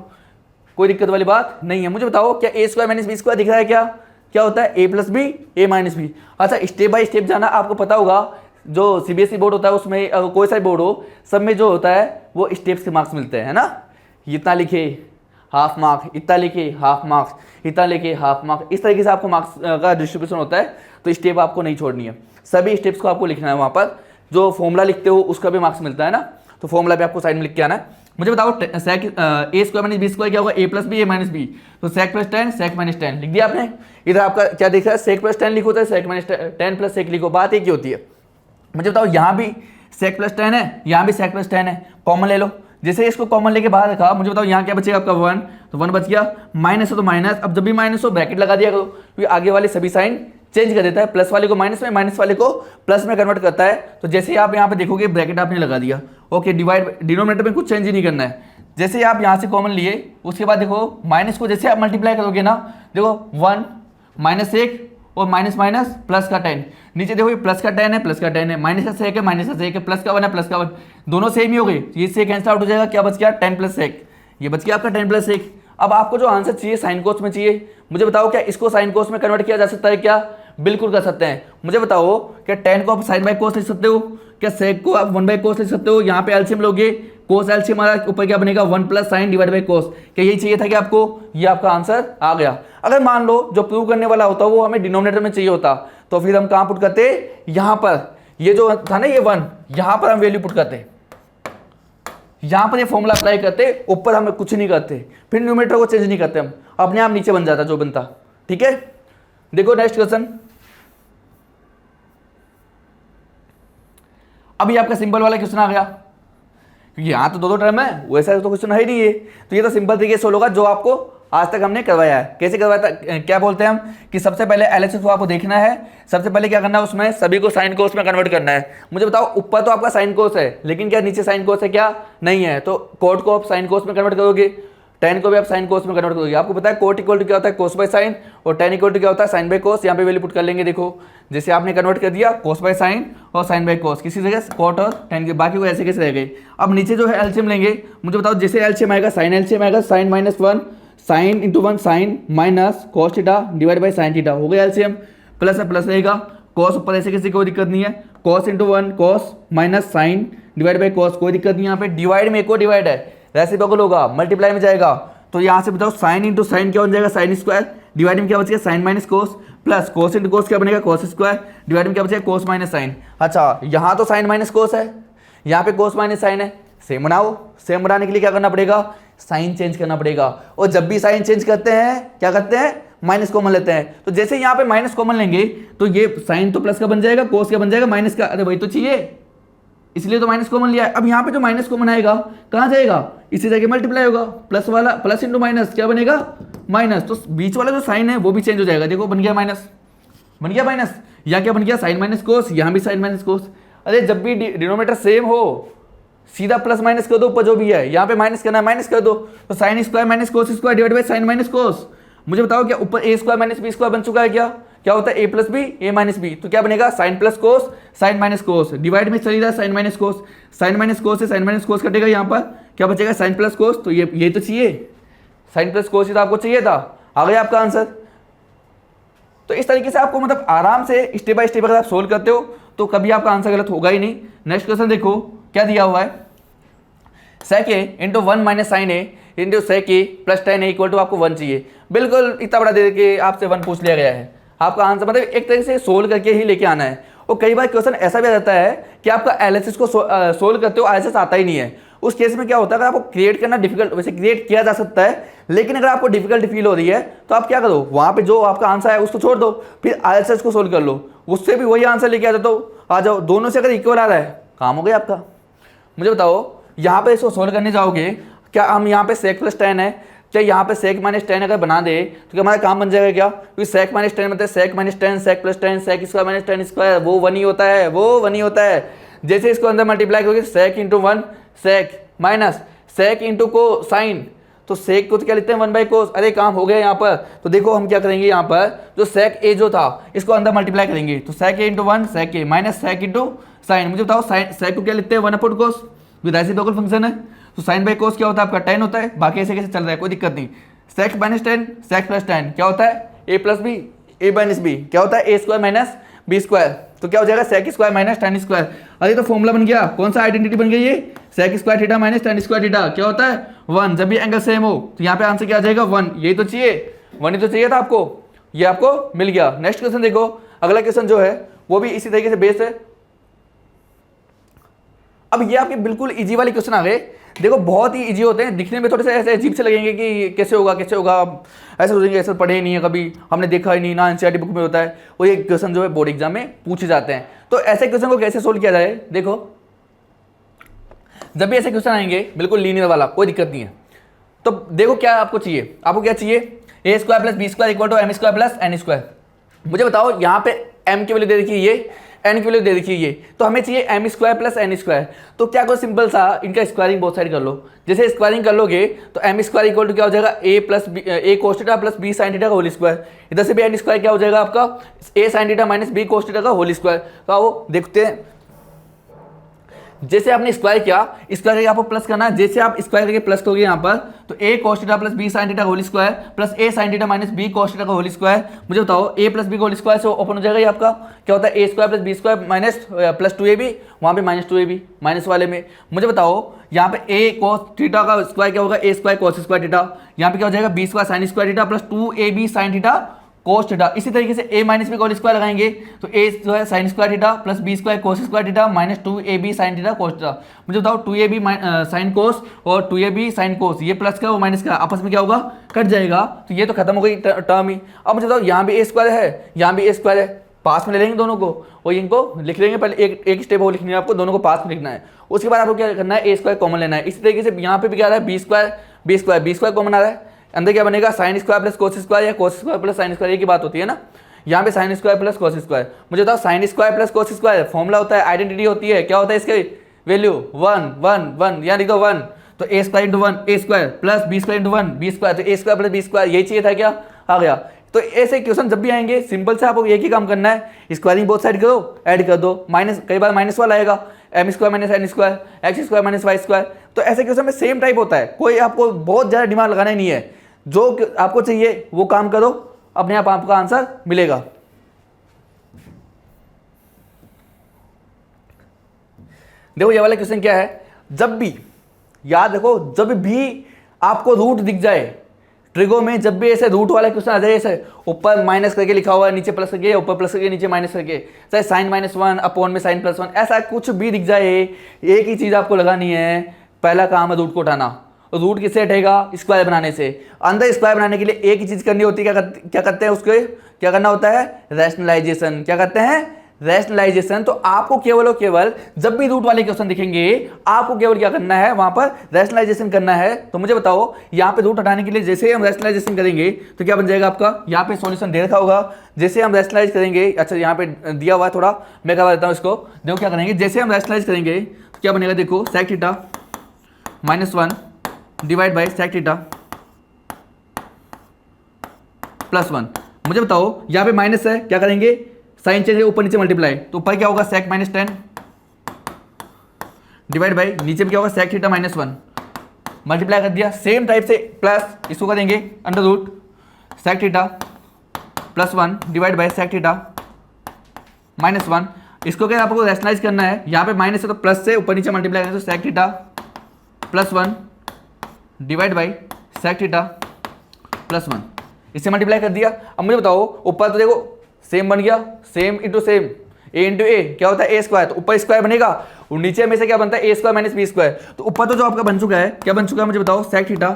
कोई दिक्कत वाली बात नहीं है। मुझे बताओ, क्या ए स्क्वायर माइनस बी स्क्वायर दिख रहा है, क्या होता है, a plus B, A minus B. अच्छा, स्टेप बाय स्टेप जाना, आपको पता होगा जो सीबीएसई बोर्ड होता है उसमें कोई सा बोर्ड हो, सब में जो होता है वो स्टेप्स के मार्क्स मिलते हैं, है ना। इतना लिखे हाफ मार्क, इतना लिखे हाफ मार्क्स, इतना लिखे हाफ मार्क, इस तरीके से आपको मार्क्स का डिस्ट्रीब्यूशन होता है। तो स्टेप आपको नहीं छोड़नी है, सभी स्टेप्स को आपको लिखना है। वहाँ पर जो फॉर्मूला लिखते हो उसका भी मार्क्स मिलता है ना, तो फॉर्मूला भी आपको साइड में लिख के आना है। मुझे बताओ, sec a square minus B square क्या होगा, a plus B, A minus b, तो sec plus tan, sec minus tan लिख दिया आपने। इधर आपका क्या दिख रहा है, सेक प्लस टेन लिखो, तो sec minus tan plus sec लिखो, बात एक ही होती है। मुझे बताओ, यहाँ भी सेक प्लस टेन है, यहाँ भी सेक प्लस टेन है, कॉमन ले लो। जैसे इसको कॉमन लेके बाहर रखा, मुझे बताओ यहाँ क्या बचेगा आपका 1, तो 1 बच गया, माइनस है तो माइनस, अब जब भी माइनस हो ब्रैकेट लगा दिया करो, क्योंकि आगे वाले सभी साइन चेंज कर देता है, प्लस वाले को माइनस में, माइनस वाले को प्लस में कन्वर्ट करता है। तो जैसे ही आप यहाँ पे देखोगे ब्रैकेट आपने लगा दिया, ओके, डिवाइड, डिनोमिनेटर में कुछ चेंज ही नहीं करना है। जैसे ही आप यहाँ से कॉमन लिए, उसके बाद देखो माइनस को जैसे आप मल्टीप्लाई करोगे ना, देखो 1 माइनस 1 और माइनस माइनस प्लस का 10, नीचे देखो ये प्लस का 10 है, प्लस का 10 है, माइनस का सेक है, माइनस का सेक है, प्लस का 1 है, प्लस का 1, दोनों सेम ही हो गए, ये से कैंसिल आउट हो जाएगा, क्या बच गया, 10 प्लस सेक, ये बच गया आपका 10 प्लस सेक। अब आपको जो आंसर चाहिए साइन कोस में चाहिए, मुझे बताओ क्या इसको साइन कोस में कन्वर्ट किया जा सकता है क्या, बिल्कुल कर सकते हैं। मुझे बताओ, क्या 10 को आप साइन बाई कोस लिख सकते हो, क्या सेक को आप 1 बाई कोस लिख सकते हो, यहाँ पे एलसीएम लोगे, कोस एलसीएम हमारा ऊपर क्या बनेगा, 1 प्लस साइन डिवाइड बाई कोस, क्या यही चाहिए था कि आपको, ये आपका आंसर आ गया। अगर मान लो जो प्रूव करने वाला होता वो हमें डिनोमिनेटर में चाहिए होता, तो फिर हम कहाँ पुट करते, यहाँ पर, ये जो था ना ये 1, यहाँ पर हम वैल्यू पुट करते, यहाँ पर ये फॉर्मूला अप्लाई करते, ऊपर हम कुछ नहीं करते, फिर न्यूमरेटर को चेंज नहीं करते, हम अपने आप नीचे बन जाता जो बनता। ठीक है, देखो नेक्स्ट क्वेश्चन, अब ये आपका सिंपल वाला क्वेश्चन आ गया, क्योंकि यहाँ तो दो टर्म है, वैसा तो क्वेश्चन है ही नहीं है। तो ये तो सिंपल तरीके से सोल्व होगा जो आपको आज तक हमने करवाया है। कैसे करवाया था, क्या बोलते हैं हम कि सबसे पहले एलएचएस को आपको देखना है, सबसे पहले क्या करना है, उसमें सभी को साइन कोस में कन्वर्ट करना है। मुझे बताओ ऊपर तो आपका साइन कोस है, लेकिन क्या नीचे साइन कोस है, क्या नहीं है, तो कोट को आप साइन कोस में कन्वर्ट करोगे, टेन को भी आप साइन कोस में कन्वर्ट करोगे। आपको पता है कोट इक्वल टू क्या होता है, कोस बाय साइन, और टेन इक्वल टू क्या होता है, साइन बाय कोस। यहाँ पे वैल्यू पुट कर लेंगे, देखो जैसे आपने कन्वर्ट कर दिया कोस बाय साइन और साइन बाय कोस, किसी जगह कोट और टेन के, बाकी को ऐसे कैसे रह गए। अब नीचे जो है एलसीएम लेंगे, मुझे बताओ जैसे एलसीएम आएगा साइन एलसीएम आएगा sine minus one sine into one sine minus cos theta divide by sine theta, हो गया एलसीएम। प्लस है प्लस रहेगा, कॉस ऊपर ऐसे किसी कोई दिक्कत नहीं है, cos into one cos minus sine divide by cos, कोई दिक्कत नहीं। यहाँ पे डिवाइड में एक और डिवाइड है, रेसिप्रोकल होगा, मल्टीप्लाई में जाएगा, तो यहाँ से बताओ साइन इंटू साइन क्या हो जाएगा, साइन स्क्वायर, डिवाइड में क्या बचेगा, sine minus cos, plus cos into cos क्या बनेगा, कोस स्क्वायर, डिवाइड में क्या बचेगा, कोस माइनस साइन। अच्छा यहाँ तो साइन माइनस कोस है, यहाँ पे कोस माइनस साइन है, सेम बनाओ। सेम बनाने के लिए क्या करना पड़ेगा, साइन चेंज करना पड़ेगा। और जब भी साइन चेंज करते हैं क्या करते हैं, माइनस कॉमन लेते हैं। तो जैसे यहाँ पे माइनस कॉमन लेंगे तो ये साइन तो प्लस का बन जाएगा, कोस क्या बन जाएगा, माइनस का। अरे वही तो चाहिए, इसलिए तो माइनस कॉमन लिया है। अब यहाँ पे जो माइनस कॉमन आएगा कहाँ जाएगा, इसी जगह मल्टीप्लाई होगा, प्लस वाला प्लस इंटू माइनस क्या बनेगा, माइनस, तो बीच वाला जो साइन है वो भी चेंज हो जाएगा। देखो बन गया माइनस, बन गया माइनस, यहाँ क्या बन गया, साइन माइनस कोस, यहाँ भी साइन माइनस कोस। अरे जब भी डिनोमिनेटर सेम हो सीधा प्लस माइनस कर दो, ऊपर जो भी है, यहाँ पे माइनस करना है माइनस कर दो, तो sine square minus cos square divide by sine minus cos. मुझे बताओ क्या ऊपर a square minus B square बन चुका है, क्या क्या होता है, a plus B A minus b, तो क्या बनेगा, sine plus cos sine minus cos, divide में चली रहा है sine minus cos, sine minus cos से साइन माइनस कोस कटेगा, यहाँ पर क्या बचेगा, साइन प्लस कोस। तो ये तो चाहिए, साइन प्लस कोस ही तो आपको चाहिए था, आ गया आपका आंसर। तो इस तरीके से आपको मतलब आराम से स्टेप बाय स्टेप अगर आप सोल्व करते हो तो कभी आपका आंसर गलत होगा ही नहीं। नेक्स्ट क्वेश्चन देखो क्या दिया हुआ है, sec A into one minus sine A into sec A plus tan A equal to आपको वन चाहिए। बिल्कुल इतना बड़ा दे के आपसे वन पूछ लिया गया है, आपका आंसर मतलब एक तरीके से सोल्व करके ही लेके आना है। और कई बार क्वेश्चन ऐसा भी आ जाता है कि आपका एलएचएस को सोल्व करते हो आईएसएस आता ही नहीं है। उस केस में क्या होता है, अगर आपको क्रिएट करना डिफिकल्ट, वैसे क्रिएट किया जा सकता है, लेकिन अगर आपको डिफिकल्टी फील हो रही है तो आप क्या करो, वहाँ पे जो आपका आंसर है उसको छोड़ दो, फिर आईएसएस को सोल्व कर लो, उससे भी वही आंसर लेके आ जाओ। दोनों से अगर इक्वल आ रहा है काम हो गया आपका। मुझे बताओ यहाँ पे इसको सोल्व करने जाओगे, क्या हम यहाँ पे सेक प्लस टेन है, क्या यहाँ पे सेक माइनस टेन अगर बना दे तो क्या हमारा काम बन जाएगा क्या, क्योंकि सेक माइनस टेन मतलब sec minus tan sec plus tan sec square minus tan square, वो वन ही होता है, वो वन ही होता है। जैसे इसको अंदर मल्टीप्लाई करोगे sec into one sec minus sec into को साइन, तो सेक को तो क्या लिखते हैं वन बाई कोस। अरे काम हो गया यहाँ पर। तो देखो हम क्या करेंगे, यहाँ पर जो सेक ए जो था इसको अंदर मल्टीप्लाई करेंगे, तो सेक A into one sec A minus sec into sine. मुझे बताओ साइन सेक को क्या लिखते हैं, वन अपॉन कोस, रेसिप्रोकल फंक्शन है, तो साइन बाई कोस क्या होता है आपका, टेन होता है। बाकी ऐसे कैसे चल रहा है कोई दिक्कत नहीं। Sec minus tan sec plus tan क्या होता है, a plus B A minus B क्या होता है, ए स्क्वायर माइनस बी स्क्वायर, तो क्या हो जाएगा sec square minus tan square. अरे तो फॉर्मूला बन गया, कौन सा आइडेंटिटी बन गई ये, sec square theta minus tan square theta क्या होता है, वन। जब भी एंगल सेम हो तो यहाँ पे आंसर क्या आ जाएगा, वन। यही तो चाहिए, वन ही तो चाहिए था आपको, ये आपको मिल गया। नेक्स्ट क्वेश्चन देखो, अगला क्वेश्चन जो है वो भी इसी तरीके से बेस्ड है। अब ये आपके बिल्कुल इजी वाले क्वेश्चन आ गए। देखो बहुत ही इजी होते हैं, दिखने में थोड़े से ऐसे अजीब से लगेंगे कि कैसे होगा कैसे होगा, ऐसे सोचेंगे ऐसे पढ़े ही नहीं है कभी, हमने देखा ही नहीं ना, एनसीईआरटी बुक में होता है। वो ये क्वेश्चन जो है बोर्ड एग्जाम में पूछे जाते हैं। तो ऐसे क्वेश्चन को कैसे सोल्व किया जाए, देखो जब भी ऐसे क्वेश्चन आएंगे बिल्कुल लीनियर वाला कोई दिक्कत नहीं है। तो देखो क्या आपको चाहिए, आपको क्या चाहिए, A square plus B square equal to M square plus N square. मुझे बताओ यहाँ पे एम की वैल्यू दे रखी है ये, एन की वैल्यू दे रखी है ये, तो हमें चाहिए m square plus N square. तो क्या करो, सिंपल सा इनका स्क्वायरिंग बोथ साइड कर लो। जैसे स्क्वायरिंग कर लोगे तो एम स्क्वायर इक्वल टू क्या हो जाएगा, A plus A cos theta plus B sine theta का होल स्क्वायर। इधर से भी एन स्क्वायर क्या हो जाएगा आपका, A sine theta minus B cos theta का होल स्क्वायर। तो आओ देखते हैं, जैसे आपने स्क्वायर किया, स्क्वायर करके आपको प्लस करना है। जैसे आप स्क्वायर करके प्लस करोगे यहाँ पर, तो A cos theta plus B sin theta whole square plus A sin theta minus B cos theta का होल स्क्वायर। मुझे बताओ ए प्लस बी का होल स्क्वायर से ओपन हो जाएगा ये आपका, क्या होता है ए square plus B square minus plus 2ab, वहाँ पे माइनस 2ab माइनस वाले में। मुझे बताओ यहाँ पे ए cos थीटा का स्क्वायर क्या होगा, a square cos square theta, यहाँ पे क्या हो जाएगा b square sine square theta plus 2ab sin theta cos theta. इसी तरीके से a माइनस बी का होल स्क्वायर लगाएंगे, तो a जो है sine square theta plus B square cos square theta minus 2ab sine theta cos theta. मुझे बताओ 2ab साइन कोस और 2ab साइन कोस, ये प्लस का वो माइनस का आपस में क्या होगा, कट जाएगा। तो ये तो खत्म हो गई टर्म ही। अब मुझे बताओ यहाँ भी a स्क्वायर है, यहाँ भी a स्क्वायर है, पास में ले लेंगे दोनों को और इनको लिख लेंगे। पहले एक स्टेप और लिखनी है आपको, दोनों को पास में लिखना है। उसके बाद आपको क्या करना है, ए स्क्वायर कॉमन लेना है। इसी तरीके से यहाँ पे भी क्या आ रहा है, बी स्क्वायर कॉमन आ रहा है। अंदर क्या बनेगा, sine square plus cos square या cos square plus sine square, ये की बात होती है ना। यहाँ पे sine square plus cos square, मुझे बताओ sine square plus cos square formula होता है, आइडेंटिटी होती है, क्या होता है इसके वैल्यू 1 1 1, यहाँ लिख दो 1, तो A square into 1 A square plus B square into 1 B square, तो A square plus B square, यही चाहिए था, क्या आ गया। तो ऐसे क्वेश्चन जब भी आएंगे सिंपल से आपको एक ही काम करना है, स्क्वायरिंग बोथ साइड करो, ऐड कर दो, माइनस कई बार माइनस वाला आएगा, m square minus n square, x square minus y square. तो ऐसे क्वेश्चन में सेम टाइप होता है, कोई आपको बहुत ज़्यादा दिमाग लगाना ही नहीं है, जो आपको चाहिए वो काम करो, अपने आप आपका आंसर मिलेगा। देखो ये वाला क्वेश्चन क्या है, जब भी याद रखो, जब भी आपको रूट दिख जाए ट्रिगो में, जब भी ऐसे रूट वाला क्वेश्चन आ जाए, ऐसे ऊपर माइनस करके लिखा हुआ है, नीचे प्लस करके, ऊपर प्लस करके, नीचे माइनस करके, चाहे साइन -1 अपॉन में साइन +1, ऐसा कुछ भी दिख जाए, एक ही चीज आपको लगानी है, पहला काम है रूट को उठाना। रूट किससे हटेगा, स्क्वायर बनाने से। अंदर स्क्वायर बनाने के लिए एक ही चीज करनी होती है, क्या करते हैं उसके, क्या करना होता है, रैशनलाइजेशन। क्या करते हैं, रैशनलाइजेशन। तो आपको केवल और केवल जब भी रूट वाले क्वेश्चन दिखेंगे, आपको केवल क्या करना है, वहां पर रैशनलाइजेशन करना है। तो मुझे बताओ, यहाँ पे रूट हटाने के लिए जैसे हम रैशनलाइजेशन करेंगे तो क्या बन जाएगा आपका, यहाँ पे सॉल्यूशन दे रखा होगा, जैसे हम रैशनलाइज करेंगे, अच्छा यहाँ पे दिया हुआ है थोड़ा, मैं करवा देता हूँ इसको। देखो क्या करेंगे, जैसे हम रैशनलाइज करेंगे तो क्या बनेगा, देखो sec theta -1 divide by sec theta +1। मुझे बताओ यहाँ पे माइनस है, क्या करेंगे, साइन चेंज ऊपर नीचे मल्टीप्लाई, तो ऊपर क्या होगा sec -10 डिवाइड बाई नीचे में क्या होगा sec थीटा -1 मल्टीप्लाई कर दिया। सेम टाइप से प्लस इसको करेंगे under root sec theta +1 divide by sec theta -1। इसको क्या आपको रैशनलाइज करना है, यहाँ पे माइनस है तो प्लस से ऊपर नीचे मल्टीप्लाई करें, तो sec theta +1 divide by sec theta +1, इससे मल्टीप्लाई कर दिया। अब मुझे बताओ ऊपर तो देखो सेम बन गया, सेम इंटू सेम, ए इंटू ए क्या होता है, ए स्क्वायर, तो ऊपर स्क्वायर बनेगा और नीचे में से क्या बनता है, ए स्क्वायर माइनस बी स्क्वायर। तो ऊपर तो जो आपका बन चुका है, क्या बन चुका है मुझे बताओ, sec थीटा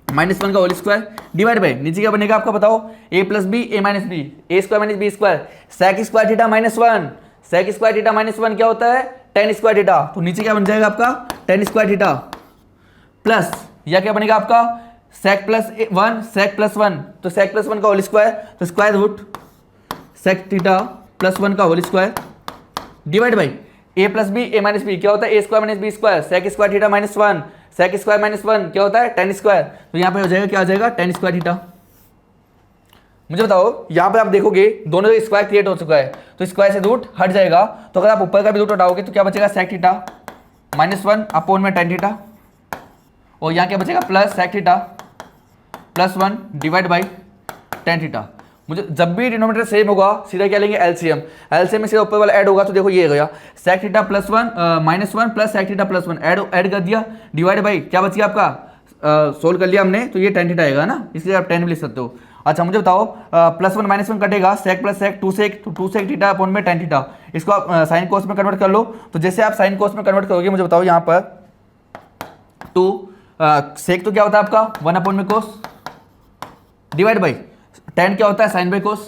-1 का होल स्क्वायर डिवाइड बाई नीचे क्या बनेगा आपका बताओ, a plus B A minus b, a square minus B square, sec square theta -1, sec square theta -1 क्या होता है, tan स्क्वायर थीटा। तो नीचे क्या बन जाएगा आपका, tan स्क्वायर थीटा प्लस या क्या बनेगा आपका sec +1 sec +1, तो sec +1 का होल स्क्वायर, तो स्क्वायर रूट sec थीटा +1 का whole square divide by a plus B A minus B क्या होता है, ए square minus B square, sec square theta -1 sec square -1 क्या होता है, tan स्क्वायर। तो यहाँ पे हो जाएगा, क्या आ जाएगा, tan स्क्वायर थीटा। मुझे बताओ यहाँ पे आप देखोगे दोनों का स्क्वायर क्रिएट हो चुका है, तो स्क्वायर से रूट हट जाएगा, तो अगर आप ऊपर का भी रूट हटाओगे तो क्या बचेगा, sec थीटा -1 अपॉन में tan थीटा, और यहाँ क्या बचेगा, plus sec theta +1 divide by tan theta. मुझे जब भी डिनोमिनेटर सेम होगा सीधा क्या लेंगे, एलसीएम। एलसीएम में सीधा ऊपर वाला ऐड होगा, तो देखो ये गया sec theta +1 -1 plus sec theta +1 add कर दिया, डिवाइड बाई क्या बच गया आपका, सोल्व कर लिया हमने, तो ये tan थीटा आएगा ना, इसलिए आप 10 भी लिख सकते हो। अच्छा मुझे बताओ +1 -1 कटेगा, sec प्लस sec 2 sec, तो 2 sec थीटा अपॉन में tan थीटा, इसको आप साइन कोस में कन्वर्ट कर लो। तो जैसे आप साइन कोस में कन्वर्ट करोगे, मुझे बताओ यहाँ पर 2 sec तो क्या होता है आपका 1 अपॉन में कोस डिवाइड बाई tan क्या होता है साइन बाई कोस,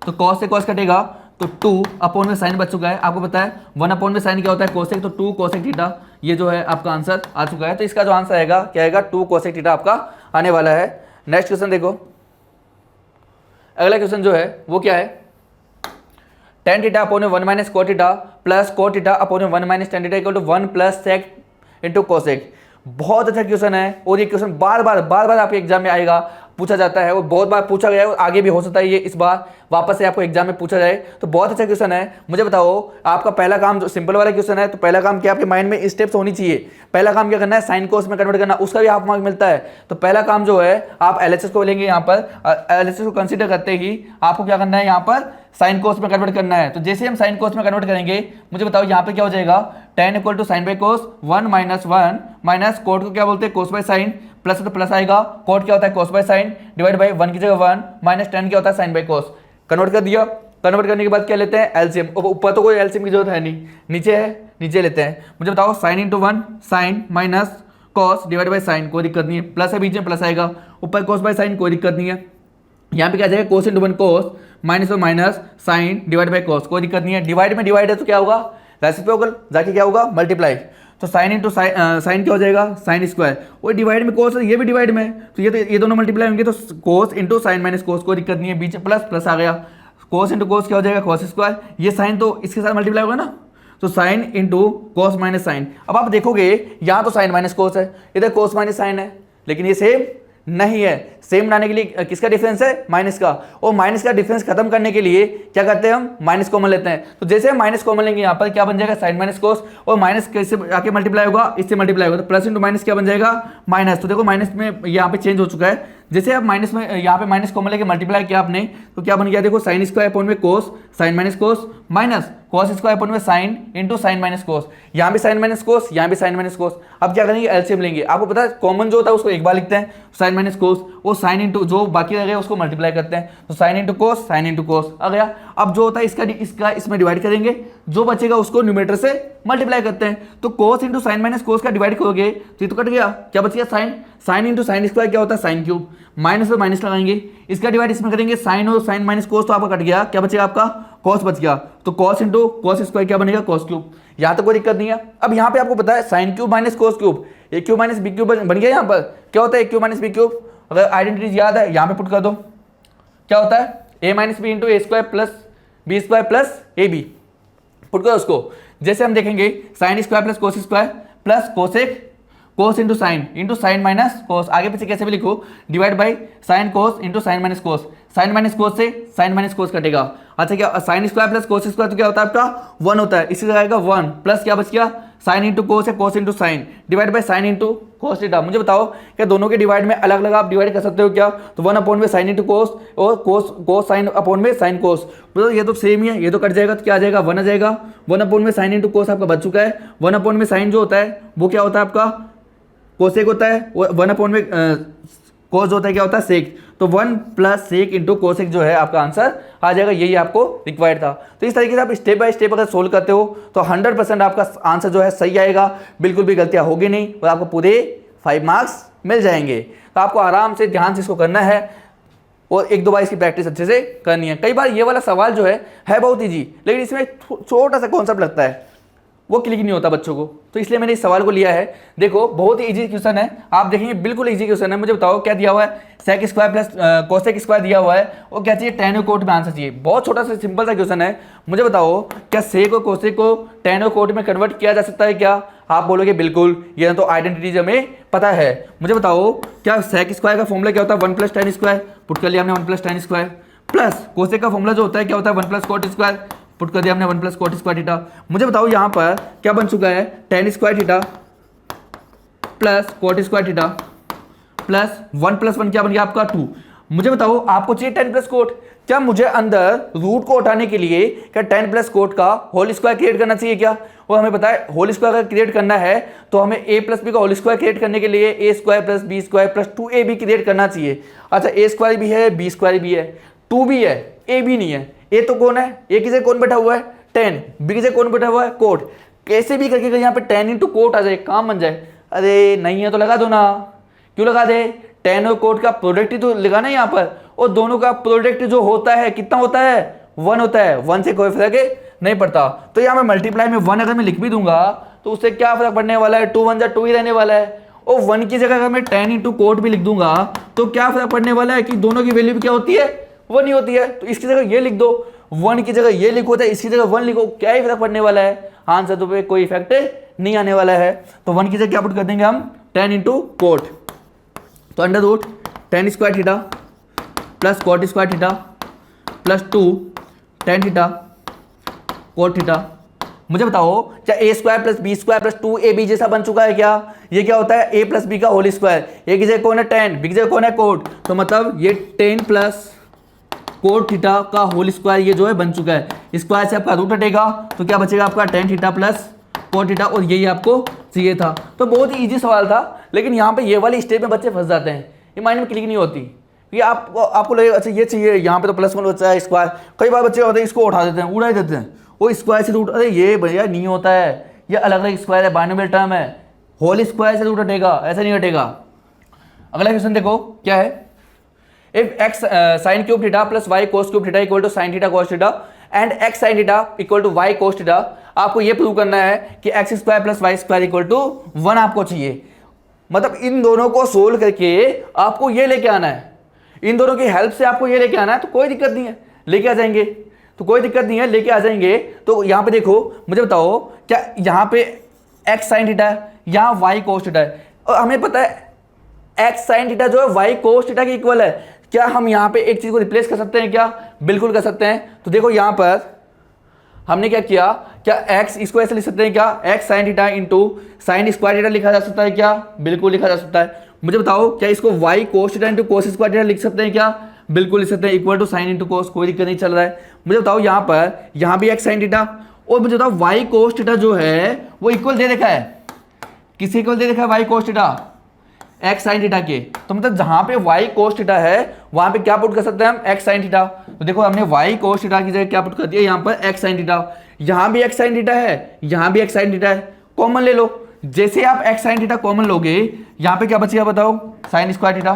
तो cos से cos कटेगा, तो 2 अपॉन में साइन बच चुका है, आपको पता है 1 अपॉन में साइन क्या होता है कोसेक, तो 2 कोसेक थीटा, ये जो है आपका आंसर आ चुका है। तो इसका जो आंसर आएगा क्या आएगा, 2 कोसेक थीटा आपका आने वाला है। नेक्स्ट क्वेश्चन देखो, अगला क्वेश्चन जो है वो क्या है, tan थीटा अपॉन में 1 minus cot theta plus cot theta upon में 1 minus tan theta equal to 1 plus sec into cosec. बहुत अच्छा क्वेश्चन है, और ये क्वेश्चन बार बार आपके एग्जाम में आएगा, पूछा जाता है, और बहुत बार पूछा गया है, और आगे भी हो सकता है ये इस बार वापस से आपको एग्जाम में पूछा जाए। तो बहुत अच्छा क्वेश्चन है। मुझे बताओ आपका पहला काम, जो सिंपल वाला क्वेश्चन है, तो पहला काम क्या आपके माइंड में स्टेप्स होनी चाहिए। पहला काम क्या करना है, साइन कोस में कन्वर्ट करना, उसका भी हाफ मार्क मिलता है। तो पहला काम जो है आप एलएचएस को लेंगे, यहाँ पर एलएचएस को कंसीडर करते ही आपको क्या करना है, यहाँ पर साइन कोस में कन्वर्ट करना है। तो जैसे हम साइन कोस में कन्वर्ट करेंगे, मुझे बताओ यहाँ पे क्या हो जाएगा, tan equal to sine by cos 1 minus cot को क्या बोलते हैं, कोस बाय साइन, प्लस तो प्लस आएगा, कोट क्या होता है cos by sine divide by 1 की जगह 1 माइनस tan क्या होता है साइन बाई कोस। कन्वर्ट कर दिया, कन्वर्ट करने के बाद क्या लेते हैं, एलसीएम। ऊपर तो कोई एलसीएम की जरूरत है नहीं, नीचे है, नीचे लेते हैं। मुझे बताओ sine into 1 sine minus cos divide by sine, कोई दिक्कत नहीं है, प्लस है बीच में प्लस आएगा, ऊपर कॉस बाय साइन कोई दिक्कत नहीं है। यहाँ पे क्या आ जाएगा cos into one cos minus one minus sine divide by cos, कोई दिक्कत नहीं है। डिवाइड में डिवाइड है तो क्या होगा रेसिप्रोकल, जाके क्या होगा मल्टीप्लाई, तो साइन इंटू साइन क्या हो जाएगा साइन स्क्वायर, और डिवाइड में कोस है ये भी डिवाइड में, तो ये दोनों मल्टीप्लाई होंगे तो कोस इंटू साइन माइनस कोस, कोई दिक्कत नहीं है। बीच प्लस प्लस आ गया, कोस इंटू कोस क्या हो जाएगा कोस स्क्वायर, ये साइन तो इसके साथ मल्टीप्लाई होगा ना, तो sine into cos minus sine. अब आप देखोगे यहाँ तो साइन माइनस कोस है, इधर कोस माइनस साइन है, लेकिन ये सेम नहीं है। सेम बनाने के लिए किसका डिफरेंस है माइनस का, और माइनस का डिफरेंस खत्म करने के लिए क्या करते हैं हम माइनस कॉमन लेते हैं, तो जैसे हम माइनस कॉमन लेंगे यहाँ पर क्या बन जाएगा साइन माइनस कोस, और माइनस कैसे आके मल्टीप्लाई होगा इससे मल्टीप्लाई होगा, तो प्लस इंटू माइनस क्या बन जाएगा माइनस। तो देखो माइनस में यहाँ पे चेंज हो चुका है, जैसे आप माइनस में यहाँ पे माइनस कॉमन लेके मल्टीप्लाई किया आपने तो क्या बन गया देखो साइन स्क्वायर अपॉन में cos sine minus cos minus cos square upon में sine into sine minus cos, यहाँ भी साइन माइनस कोस यहाँ भी साइन माइनस कोस। अब क्या करेंगे एलसीएम लेंगे, आपको पता है कॉमन जो होता है उसको एक बार लिखते हैं साइन माइनस कोस, वो साइन इंटू जो बाकी रह गया उसको मल्टीप्लाई करते हैं, तो साइन इंटू कोस आ गया। अब जो होता है इसका इसमें डिवाइड करेंगे, जो बचेगा उसको न्यूमरेटर से मल्टीप्लाई करते हैं, तो कोस इंटू साइन माइनस कोस का डिवाइड करोगे तो ये तो कट गया, क्या बच गया sine, sine into sine square क्या होता है साइन क्यूब, माइनस में माइनस लगाएंगे, इसका डिवाइड इसमें करेंगे साइन और साइन माइनस कोस तो आपका कट गया, क्या बचेगा आपका कॉस बच गया, तो कॉस इंटू कॉस स्क्वायर क्या बनेगा कॉस क्यूब, यहाँ तो कोई दिक्कत नहीं है। अब यहाँ पे आपको पता है sine cube minus cos cube, A cube minus B cube बन गया, यहाँ पर क्या होता है A cube minus B cube, अगर आइडेंटिटीज याद है यहाँ पे पुट कर दो, क्या होता है A minus B into A square plus B square plus A B, put करो उसको। जैसे हम देखेंगे sine square plus cos square plus cosec cos into sine minus cos, आगे पीछे कैसे भी लिखो, divide by sine cos into sine minus cos, sine minus cos से साइन माइनस कोस कटेगा। अच्छा क्या sine square plus cos square तो क्या होता है आपका 1 होता है, इसी आएगा 1 प्लस क्या बच गया साइन इंटू कोस है cos into sine divide by sine into cos theta. मुझे बताओ क्या दोनों के डिवाइड में अलग अलग आप डिवाइड कर सकते हो क्या, तो 1 अपॉन में साइन इंटू कोस और कोस साइन अपॉन में साइन कोस, तो ये तो सेम ही है, ये तो कट जाएगा तो क्या आ जाएगा 1 आ जाएगा, 1 अपॉन में साइन इंटू कोस आपका बच चुका है, 1 अपॉन में साइन जो होता है वो क्या होता है आपका कोसेक होता है, 1 अपॉन में कोस जो होता है क्या होता है सेक, तो 1 प्लस सेक इंटू कोसेक जो है आपका आंसर आ जाएगा, यही आपको रिक्वायर्ड था। तो इस तरीके से आप स्टेप बाय स्टेप अगर सोल्व करते हो तो 100% आपका आंसर जो है सही आएगा, बिल्कुल भी गलतियां होगी नहीं और आपको पूरे 5 मार्क्स मिल जाएंगे। तो आपको आराम से ध्यान से इसको करना है और 1-2 बार इसकी प्रैक्टिस अच्छे से करनी है। कई बार ये वाला सवाल जो है बहुत ईजी, लेकिन इसमें छोटा सा कॉन्सेप्ट लगता है वो क्लिक नहीं होता बच्चों को, तो इसलिए मैंने इस सवाल को लिया है। देखो बहुत ही इजी क्वेश्चन है, आप देखेंगे बिल्कुल इजी क्वेश्चन है। मुझे बताओ क्या दिया हुआ है, sec square plus cosec square दिया हुआ है और क्या चाहिए टेन और कोट में आंसर चाहिए। बहुत छोटा सा सिंपल सा क्वेश्चन है। मुझे बताओ क्या सेक और कोसेक को टेन और कोट में कन्वर्ट किया जा सकता है क्या? आप बोलोगे बिल्कुल, ये तो आइडेंटिटीज हमें पता है। मुझे बताओ क्या सेक स्क्वायर का फॉर्मूला क्या होता है 1 प्लस टेन स्क्वायर, पुट कर लिया हमने 1 plus tan square, plus cosec का फॉर्मूला जो होता है क्या होता है 1 प्लस कोट स्क्वायर, पुट कर दिया हमने 1 प्लस कोट स्क्वायर थीटा। मुझे बताओ यहाँ पर क्या बन चुका है ten square theta plus cot square theta plus 1 plus 1 क्या बन गया आपका 2। मुझे बताओ आपको चाहिए 10 प्लस कोट, क्या मुझे अंदर रूट को उठाने के लिए क्या 10 प्लस कोट का होल स्क्वायर क्रिएट करना चाहिए क्या? और हमें पता है होल स्क्वायर अगर क्रिएट करना है तो हमें a प्लस बी का होल स्क्वायर क्रिएट करने के लिए a square plus B square plus 2ab create करना चाहिए। अच्छा a स्क्वायर भी है b स्क्वायर भी है 2 भी है a भी नहीं है। a तो कौन है, a की जगह कौन बैठा हुआ है 10, b की जगह कौन बैठा हुआ है कोट। कैसे भी करके यहाँ पे 10 इंटू कोट आ जाए काम बन जाए। अरे नहीं है तो लगा दो ना, क्यों लगा दे, 10 और कोट का प्रोडक्ट ही तो लगाना है यहाँ पर, और दोनों का प्रोडक्ट जो होता है कितना होता है 1 होता है, 1 से कोई फर्क नहीं पड़ता। तो यहाँ मैं मल्टीप्लाई में 1 अगर मैं लिख भी दूंगा तो उससे क्या फर्क पड़ने वाला है, 2 1 जा 2 ही रहने वाला है। और 1 की जगह अगर मैं 10 इंटू कोट भी लिख दूंगा तो क्या फर्क पड़ने वाला है कि दोनों की वैल्यू भी क्या होती है 1 ही होती है। तो इसकी जगह ये लिख दो, 1 की जगह ये लिखो, इसकी जगह 1 लिखो, क्या ही फर्क पड़ने वाला है, आंसर तो पे कोई इफेक्ट नहीं आने वाला है। तो 1 की जगह क्या पुट कर देंगे हम 10 इंटू कोट, तो under root 10 square theta plus cot square theta plus 2 10 theta cot theta. मुझे बताओ क्या a square plus B square plus 2ab जैसा बन चुका है क्या? ये क्या होता है a प्लस बी का होल स्क्वायर, a की जगह कौन है 10, b की जगह कौन है कोट, तो मतलब ये 10 प्लस कोट थीटा का होल स्क्वायर ये जो है बन चुका है। स्क्वायर से आपका रूट हटेगा तो क्या बचेगा आपका 10 थीटा प्लस कोट थीटा, और यही आपको चाहिए था। तो बहुत ही इजी सवाल था, लेकिन यहाँ पे ये वाली स्टेप में बच्चे फंस जाते हैं, ये माइंड में क्लिक नहीं होती। ये आपको लगेगा अच्छा ये चाहिए, यहाँ पे तो प्लस 1 बचा है स्क्वायर, कई बार बच्चे होते हैं इसको उठा देते हैं उड़ा देते हैं, वो स्क्वायर से रूट, अरे ये भैया नहीं होता है, ये अलग अलग स्क्वायर है, बाइनोमियल टर्म है, होल स्क्वायर से रूट हटेगा, ऐसा नहीं हटेगा। अगला क्वेश्चन देखो क्या है, if x sine cube theta plus y cos cube theta equal to sine theta cos theta and x sine theta equal to y cos theta, आपको ये प्रूव करना है कि x square plus y square equal to 1 आपको चाहिए। मतलब इन दोनों को सोल्व करके आपको ये लेके आना है, इन दोनों की हेल्प से आपको ये लेके आना है, तो कोई दिक्कत नहीं है, लेके आ जाएंगे, तो कोई दिक्कत नहीं है, लेके आ जाएंगे। तो यहाँ पे देखो, मुझे बताओ क्या यहाँ पे एक्स साइन थीटा है, यहाँ वाई कोस थीटा है, और हमें पता है एक्स साइन थीटा जो है वाई कोस थीटा के इक्वल है। क्या हम यहाँ पे एक चीज को रिप्लेस कर सकते हैं क्या? बिल्कुल कर सकते हैं। तो देखो यहाँ पर हमने क्या किया, क्या एक्स इसको ऐसे लिख सकते हैं क्या, x sine theta into sine square theta लिखा जा सकता है क्या? बिल्कुल लिखा जा सकता है। मुझे बताओ क्या इसको y cos theta into cos square theta लिख सकते हैं क्या? बिल्कुल लिख सकते हैं, equal to sine into cos, कोई दिक्कत नहीं चल रहा है। मुझे बताओ यहाँ पर यहाँ भी एक्स साइन थीटा, और मुझे बताओ वाई कोस थीटा जो है वो इक्वल दे रखा है, किसी इक्वल दे रखा है y cos theta x sine theta के। तो मतलब जहां पे वाई कोस थीटा है वहां पे क्या पुट कर सकते हैं हम, एक्स साइन थीटा। तो देखो हमने वाई कोस थीटा की जगह क्या पुट कर दिया, यहाँ पर एक्स साइन थीटा, यहां भी एक्स साइन थीटा है, यहां भी एक्स साइन थीटा है, कॉमन ले लो। जैसे आप एक्स साइन थीटा कॉमन लोगे, यहाँ पे क्या बचेगा बताओ, साइन स्क्वायर थीटा,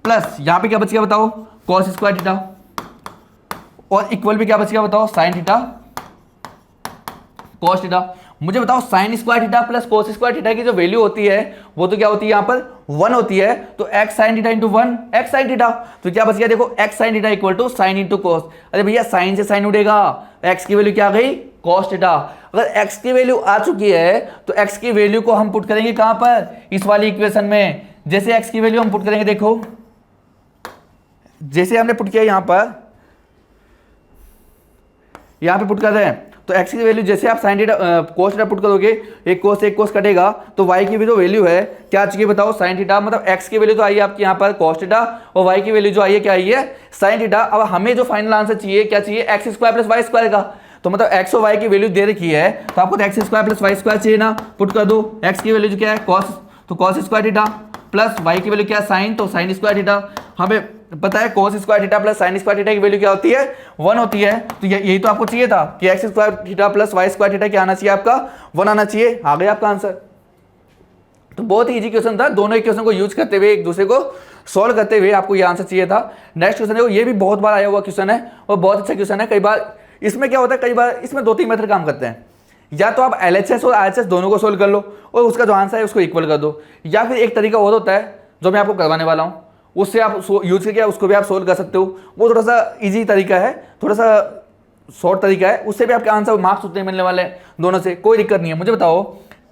प्लस यहाँ पे क्या बचेगा बताओ, कॉस स्क्वायर थीटा, और इक्वल भी क्या बचेगा बताओ, साइन थीटा कॉस थीटा। मुझे बताओ sine square theta plus cos square theta की जो वैल्यू होती है वो तो क्या होती है, यहाँ पर 1 होती है। तो x sine theta into 1 x sine theta, तो क्या बच गया देखो, x sine theta equal to sine into cos. अरे भैया साइन से साइन उड़ेगा, एक्स की वैल्यू क्या आ गई, कॉस थीटा। अगर एक्स की वैल्यू आ चुकी है तो एक्स की वैल्यू को हम पुट करेंगे कहां पर, इस वाली इक्वेशन में। जैसे एक्स की वैल्यू हम पुट करेंगे, देखो जैसे हमने पुट किया यहाँ पे पुट कर रहे हैं, तो x की वैल्यू जैसे आप sign theta cos theta put करोगे, एक कोस कटेगा, तो y की भी जो वैल्यू है क्या आ चुकी है बताओ, साइन थीटा। मतलब x की वैल्यू तो आई है आपकी यहाँ पर कोस थीटा, और y की वैल्यू जो आई है क्या आई है, साइन थीटा। अब हमें जो फाइनल आंसर चाहिए क्या चाहिए, x square plus y square का। तो मतलब x और y की वैल्यू दे रखी है, तो आपको तो x square plus y square चाहिए ना, पुट कर दो। x की वैल्यू जो क्या है कॉस, तो cos square theta, plus y की वैल्यू क्या है साइन, तो साइन स्क्वायर थीटा। हमें पता है कोस square theta plus sine square theta की वैल्यू क्या होती है, 1 होती है। तो यही तो आपको चाहिए था कि x square theta plus y square theta क्या आना चाहिए आपका, 1 आना चाहिए। आ गया आपका आंसर। तो बहुत ही इजी क्वेश्चन था, दोनों इक्वेशन को यूज करते हुए एक दूसरे को सॉल्व करते हुए आपको ये आंसर चाहिए था। नेक्स्ट क्वेश्चन है, ये भी बहुत बार आया हुआ क्वेश्चन है और बहुत अच्छा क्वेश्चन है। कई बार इसमें क्या होता है, कई बार इसमें 2-3 मेथड काम करते हैं। या तो आप LHS और RHS दोनों को सोल्व कर लो और उसका जो आंसर है उसको इक्वल कर दो, या फिर एक तरीका और होता है जो मैं आपको करवाने वाला हूँ, उससे आप यूज करके उसको भी आप सोल्व कर सकते हो। वो थोड़ा सा इजी तरीका है, थोड़ा सा शॉर्ट तरीका है, उससे भी आपके आंसर मार्क्स उतने मिलने वाले हैं, दोनों से कोई दिक्कत नहीं है। मुझे बताओ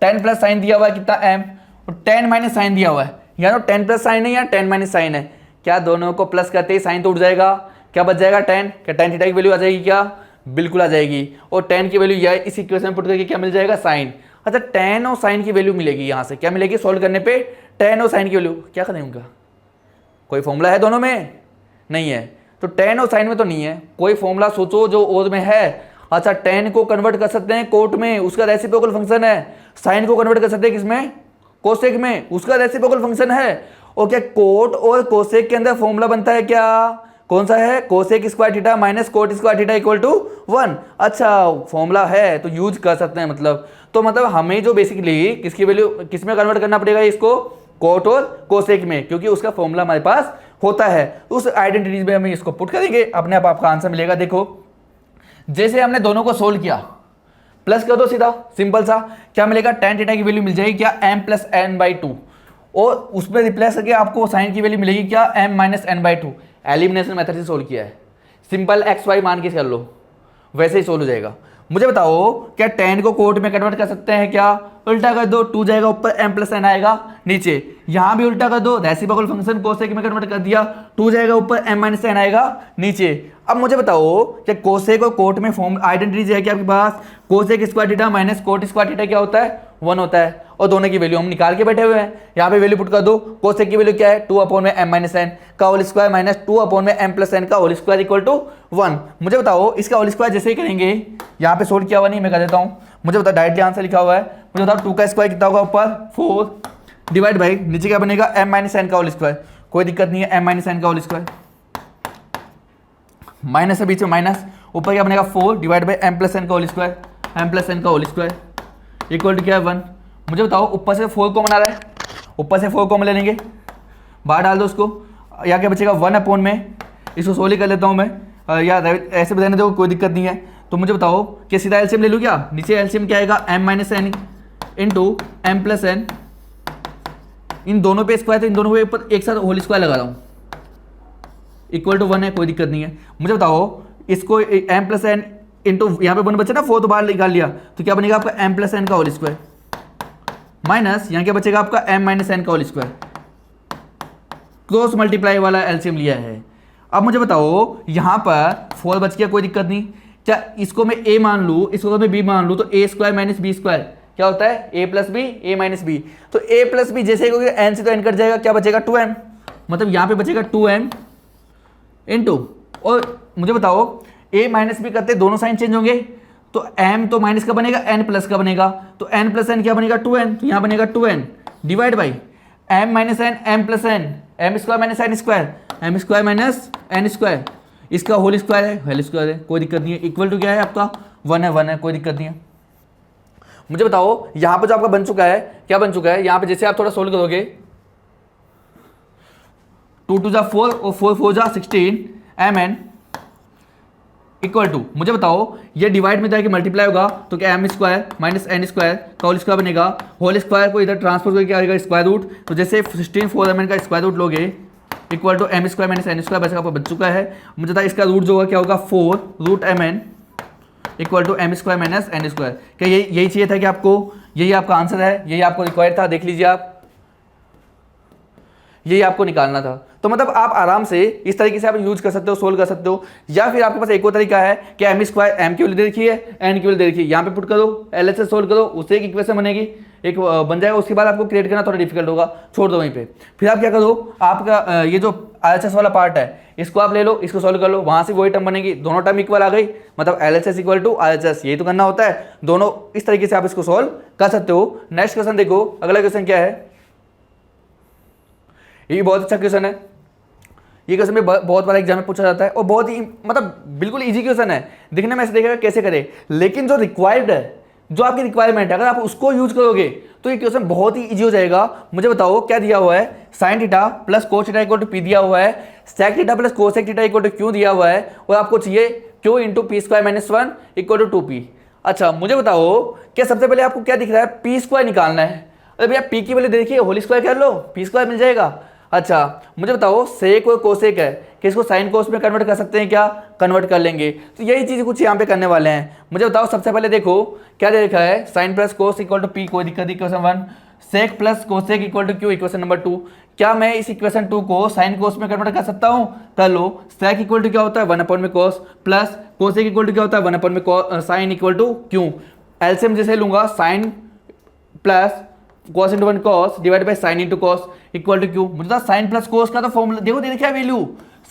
10 प्लस साइन दिया हुआ है कितना m, और 10 माइनस साइन दिया हुआ है, या तो 10 प्लस साइन है या 10 माइनस साइन है। क्या दोनों को प्लस करते ही साइन तो उठ जाएगा, क्या बच जाएगा 10, क्या tan थीटा की वैल्यू आ जाएगी क्या, बिल्कुल आ जाएगी। और tan की वैल्यू यह इस इक्वेशन में पुट करके क्या मिल जाएगा, साइन। अच्छा tan और साइन की वैल्यू मिलेगी, यहाँ से क्या मिलेगी सोल्व करने पे, tan और साइन की वैल्यू क्या करें उनका, कोई फॉर्मूला है दोनों में, नहीं है। तो tan और साइन में तो नहीं है, कोई फॉर्मूला सोचो जो और में है। अच्छा tan को कन्वर्ट कर सकते हैं कोट में, उसका रेसिप्रोकल फंक्शन है। साइन को कन्वर्ट कर सकते हैं किसमें, कोसेक में, उसका रेसिप्रोकल फंक्शन है। और क्या कोट और कोसेक के अंदर फॉर्मूला बनता है क्या, कौन सा है, cosec square theta minus cot square theta equal to 1। अच्छा फॉर्मूला है तो यूज कर सकते हैं। मतलब तो मतलब हमें जो बेसिकली किसकी वैल्यू किस में कन्वर्ट करना पड़ेगा, इसको कोट और कोसेक में, क्योंकि उसका फॉर्मूला हमारे पास होता है। उस आइडेंटिटीज में हम इसको पुट करेंगे, अपने आप आपका आंसर मिलेगा। देखो जैसे हमने दोनों को सोल्व किया, प्लस कर दो सीधा, सिंपल सा, क्या मिलेगा, tan थीटा की वैल्यू मिल जाएगी क्या, m प्लस n बाई 2, और उसमें रिप्लेस करके आपको साइन की वैल्यू मिलेगी क्या, m minus n by 2। Elimination method से सोल्व किया है, सिंपल x y मान के कर लो, वैसे ही सोल्व हो जाएगा। मुझे बताओ क्या tan को कोट में कन्वर्ट कर सकते हैं क्या, उल्टा कर दो, 2 जाएगा ऊपर, m प्लस n आएगा नीचे, यहां भी उल्टा कर दो, रेसिप्रोकल फंक्शन कोसेक में कन्वर्ट कर दिया, 2 जाएगा ऊपर, m माइनस n आएगा नीचे। अब मुझे बताओ क्या कोसेक और कोट में फॉर्म आइडेंटिटी है क्या आपके पास, cosec square theta minus cot square theta क्या होता है, 1 होता है, और दोनों की वैल्यू हम निकाल के बैठे हुए हैं। यहाँ पे वैल्यू पुट कर दो, कोसेक की वैल्यू क्या है, 2 अपॉन में m माइनस n का होल स्क्वायर माइनस 2 अपॉन में m प्लस n का होल स्क्वायर इक्वल टू 1। मुझे बताओ इसका होल स्क्वायर जैसे ही करेंगे, यहाँ पे सोल्व किया हुआ नहीं, मैं कर देता हूँ। मुझे बताओ डायरेक्टली आंसर लिखा हुआ है, मुझे बताओ 2 का स्क्वायर कितना होगा ऊपर 4 डिवाइड बाई नीचे क्या बनेगा, m माइनस n का होल स्क्वायर, कोई दिक्कत नहीं है, m माइनस n का होल स्क्वायर, माइनस है बीच में माइनस, ऊपर क्या बनेगा 4 divide by m plus n का whole square, m plus n का होल स्क्वायर इक्वल टू क्या है 1। मुझे बताओ ऊपर से 4 कॉमन आ रहा है, ऊपर से 4 कॉमन ले लेंगे, बाहर डाल दो उसको। यहाँ क्या बचेगा 1 अपॉन में, इसको सोल्व कर लेता हूँ मैं, या ऐसे बताने दो कोई दिक्कत नहीं है। तो मुझे बताओ कि सीधा एलसीएम ले लूँ क्या, नीचे एलसीएम क्या आएगा m minus N into M plus N, इन दोनों पे स्क्वायर तो इन दोनों पे ऊपर एक साथ होल स्क्वायर लगा रहा हूँ, इक्वल टू 1 है, कोई दिक्कत नहीं है। मुझे बताओ इसको m प्लस एन इंटू यहाँ पे 1 बचा ना, 4 तो बाहर निकाल लिया, तो क्या बनेगा आपका m प्लस एन का होल स्क्वायर माइनस यहाँ क्या बचेगा आपका m माइनस एन का होल स्क्वायर, क्रॉस मल्टीप्लाई वाला एलसीएम लिया है। अब मुझे बताओ यहाँ पर 4 बच गया, कोई दिक्कत नहीं, क्या इसको मैं a मान लूँ, इसको मैं b मान लूँ, तो a square minus B square क्या होता है a plus b a minus b, तो a प्लस बी जैसे n से तो n कट जाएगा, क्या बचेगा 2m, मतलब यहाँ पे बचेगा 2m इंटू, और मुझे बताओ a माइनस बी करते दोनों साइन चेंज होंगे, तो m तो माइनस का बनेगा n प्लस का बनेगा, तो n प्लस n क्या बनेगा 2n, तो यहाँ बनेगा 2n divide by m minus n m plus n, m square minus n square, m square minus n square, इसका होल स्क्वायर है, होल स्क्वायर है, कोई दिक्कत नहीं है, इक्वल टू क्या है आपका 1 है, कोई दिक्कत नहीं है। मुझे बताओ यहाँ पे जो आपका बन चुका है, क्या बन चुका है, यहाँ पे जैसे आप थोड़ा सोल्व करोगे 2 2 जा 4 और 4 4 जा 16 mn इक्वल टू, मुझे बताओ ये डिवाइड में जाके मल्टीप्लाई होगा, तो क्या m square minus n square का होल स्क्वायर बनेगा, होल स्क्वायर को इधर ट्रांसफर करके क्या आएगा स्क्वायर रूट, तो जैसे 16 4 mn का स्क्वायर रूट लोगे equal to m square minus n square वैसे आपका बन चुका है। मुझे बताया इसका रूट जो होगा क्या होगा 4 root mn equal to m square minus n square, क्या यही चाहिए था कि आपको, यही आपका आंसर है, यही आपको रिक्वायर्ड था, देख लीजिए आप, यही आपको निकालना था। तो मतलब आप आराम से इस तरीके से आप यूज कर सकते हो, सोल्व कर सकते हो, या फिर आपके पास एक और तरीका है कि m स्क्वायर m की वैल्यू दे रखी है, n की वैल्यू दे रखी है, यहाँ पे पुट करो, LHS सोल्व करो, उससे एक इक्वेशन बनेगी, एक बन जाएगा, उसके बाद आपको क्रिएट करना थोड़ा डिफिकल्ट होगा, छोड़ दो वहीं पे। फिर आप क्या करो, आपका ये जो RHS वाला पार्ट है इसको आप ले लो, इसको सोल्व कर लो, वहाँ से वही टर्म बनेगी, दोनों टर्म इक्वल आ गई, मतलब LHS इक्वल टू RHS, यही तो करना होता है, दोनों इस तरीके से आप इसको सोल्व कर सकते हो। नेक्स्ट क्वेश्चन देखो, अगला क्वेश्चन क्या है, ये बहुत अच्छा क्वेश्चन है, ये क्वेश्चन में बहुत बार एग्जाम में पूछा जाता है और बहुत ही मतलब बिल्कुल इजी क्वेश्चन है, दिखने में ऐसे देखेगा कैसे करें, लेकिन जो रिक्वायर्ड है, जो आपकी रिक्वायरमेंट है, अगर आप उसको यूज करोगे तो ये क्वेश्चन बहुत ही इजी हो जाएगा। मुझे बताओ क्या दिया हुआ है, sine theta plus cos theta equal to p दिया हुआ है, sec theta plus cosec theta equal to q दिया हुआ है, और आपको चाहिए q into p square minus 1 equal to 2p। अच्छा मुझे बताओ क्या सबसे पहले आपको क्या दिख रहा है, पी स्क्वायर निकालना है, अरे भैया पी की वैल्यू देखिए, होल स्क्वायर कर लो, पी स्क्वायर मिल जाएगा। अच्छा मुझे बताओ सेक और कोसेक है कि इसको साइन कोस में कन्वर्ट कर सकते हैं क्या, कन्वर्ट कर लेंगे, तो यही चीज़ कुछ यहाँ पे करने वाले हैं। मुझे बताओ सबसे पहले देखो क्या दे रखा है, sine plus cos equal to p, कोई दिक्कत नहीं, equation 1, sec plus cosec equal to q, equation number 2। क्या मैं इस इक्वेशन 2 को साइन कोस में कन्वर्ट कर सकता हूँ, कर लो। सेक इक्वल टू क्या होता है 1 अपॉन में cos, plus cosec equal to क्या होता है 1 अपॉन में sine equal to q, LCM जैसे लूंगा sine plus cos into 1 cos divide by sine into cos equal to q. मुझे साइन प्लस कोस का तो फॉर्मूला देखो दे रखा है वैल्यू,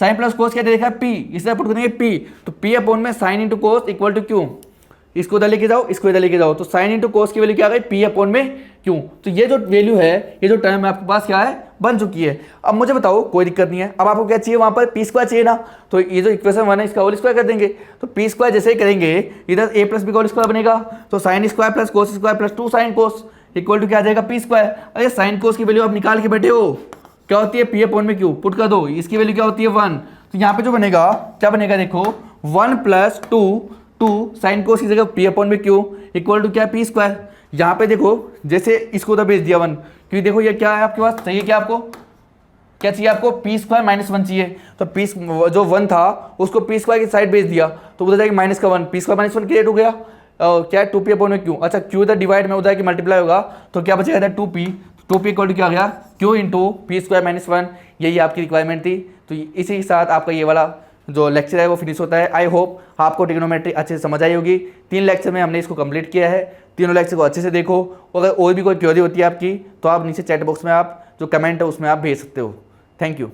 साइन प्लस कोस क्या दे रखा है p, इसलिए पुट करेंगे p, तो p अपॉन में sine into cos equal to q, इसको इधर लेके जाओ, इसको इधर लेके जाओ, तो साइन इंटू कोस की वैल्यू क्या आ गई p अपॉन में क्यू। तो ये जो वैल्यू है, ये जो टर्म आपके पास क्या है बन चुकी है। अब मुझे बताओ कोई दिक्कत नहीं है, अब आपको क्या चाहिए वहां पर पी स्क्वायर चाहिए ना, तो ये जो इक्वेशन 1 है इसका होल स्क्वायर कर देंगे, तो पी स्क्वायर जैसे ही करेंगे इधर a प्लस बी का होल स्क्वायर बनेगा, तो sine square plus cos square plus 2 sine cos equal to क्या आ जाएगा पी स्क्वायर। अरे साइन कोस की वैल्यू आप निकाल के बैठे हो, क्या होती है पी अपॉन में क्यू, पुट कर दो, इसकी वैल्यू क्या होती है 1, तो यहाँ पे जो बनेगा क्या बनेगा देखो 1 प्लस 2 साइन कोस की जगह पी अपॉन में क्यू इक्वल टू क्या पी स्क्वायर। यहाँ पे देखो जैसे इसको उधर भेज दिया 1, क्योंकि देखो ये क्या है आपके पास, चाहिए क्या आपको, क्या चाहिए आपको पी स्क्वायर माइनस 1 चाहिए, तो पी जो 1 था उसको पी स्क्वायर की साइड भेज दिया, तो उधर जाएगी माइनस का 1, पी स्क्वायर माइनस 1 क्रिएट हो गया, क्या है 2p अपॉन में क्यू। अच्छा क्यू इधर डिवाइड में उधर की मल्टीप्लाई होगा, तो क्या बचेगा इधर 2p इक्वल टू क्या आ गया Q into p square minus 1, यही आपकी रिक्वायरमेंट थी। तो इसी के साथ आपका ये वाला जो लेक्चर है वो फिनिश होता है। आई होप आपको ट्रिग्नोमेट्री अच्छे से समझ आई होगी। 3 लेक्चर में हमने इसको कंप्लीट किया है, तीनों लेक्चर को अच्छे से देखो। अगर और भी कोई क्वेरी होती है आपकी तो आप नीचे चैट बॉक्स में आप जो कमेंट है उसमें आप भेज सकते हो। Thank you.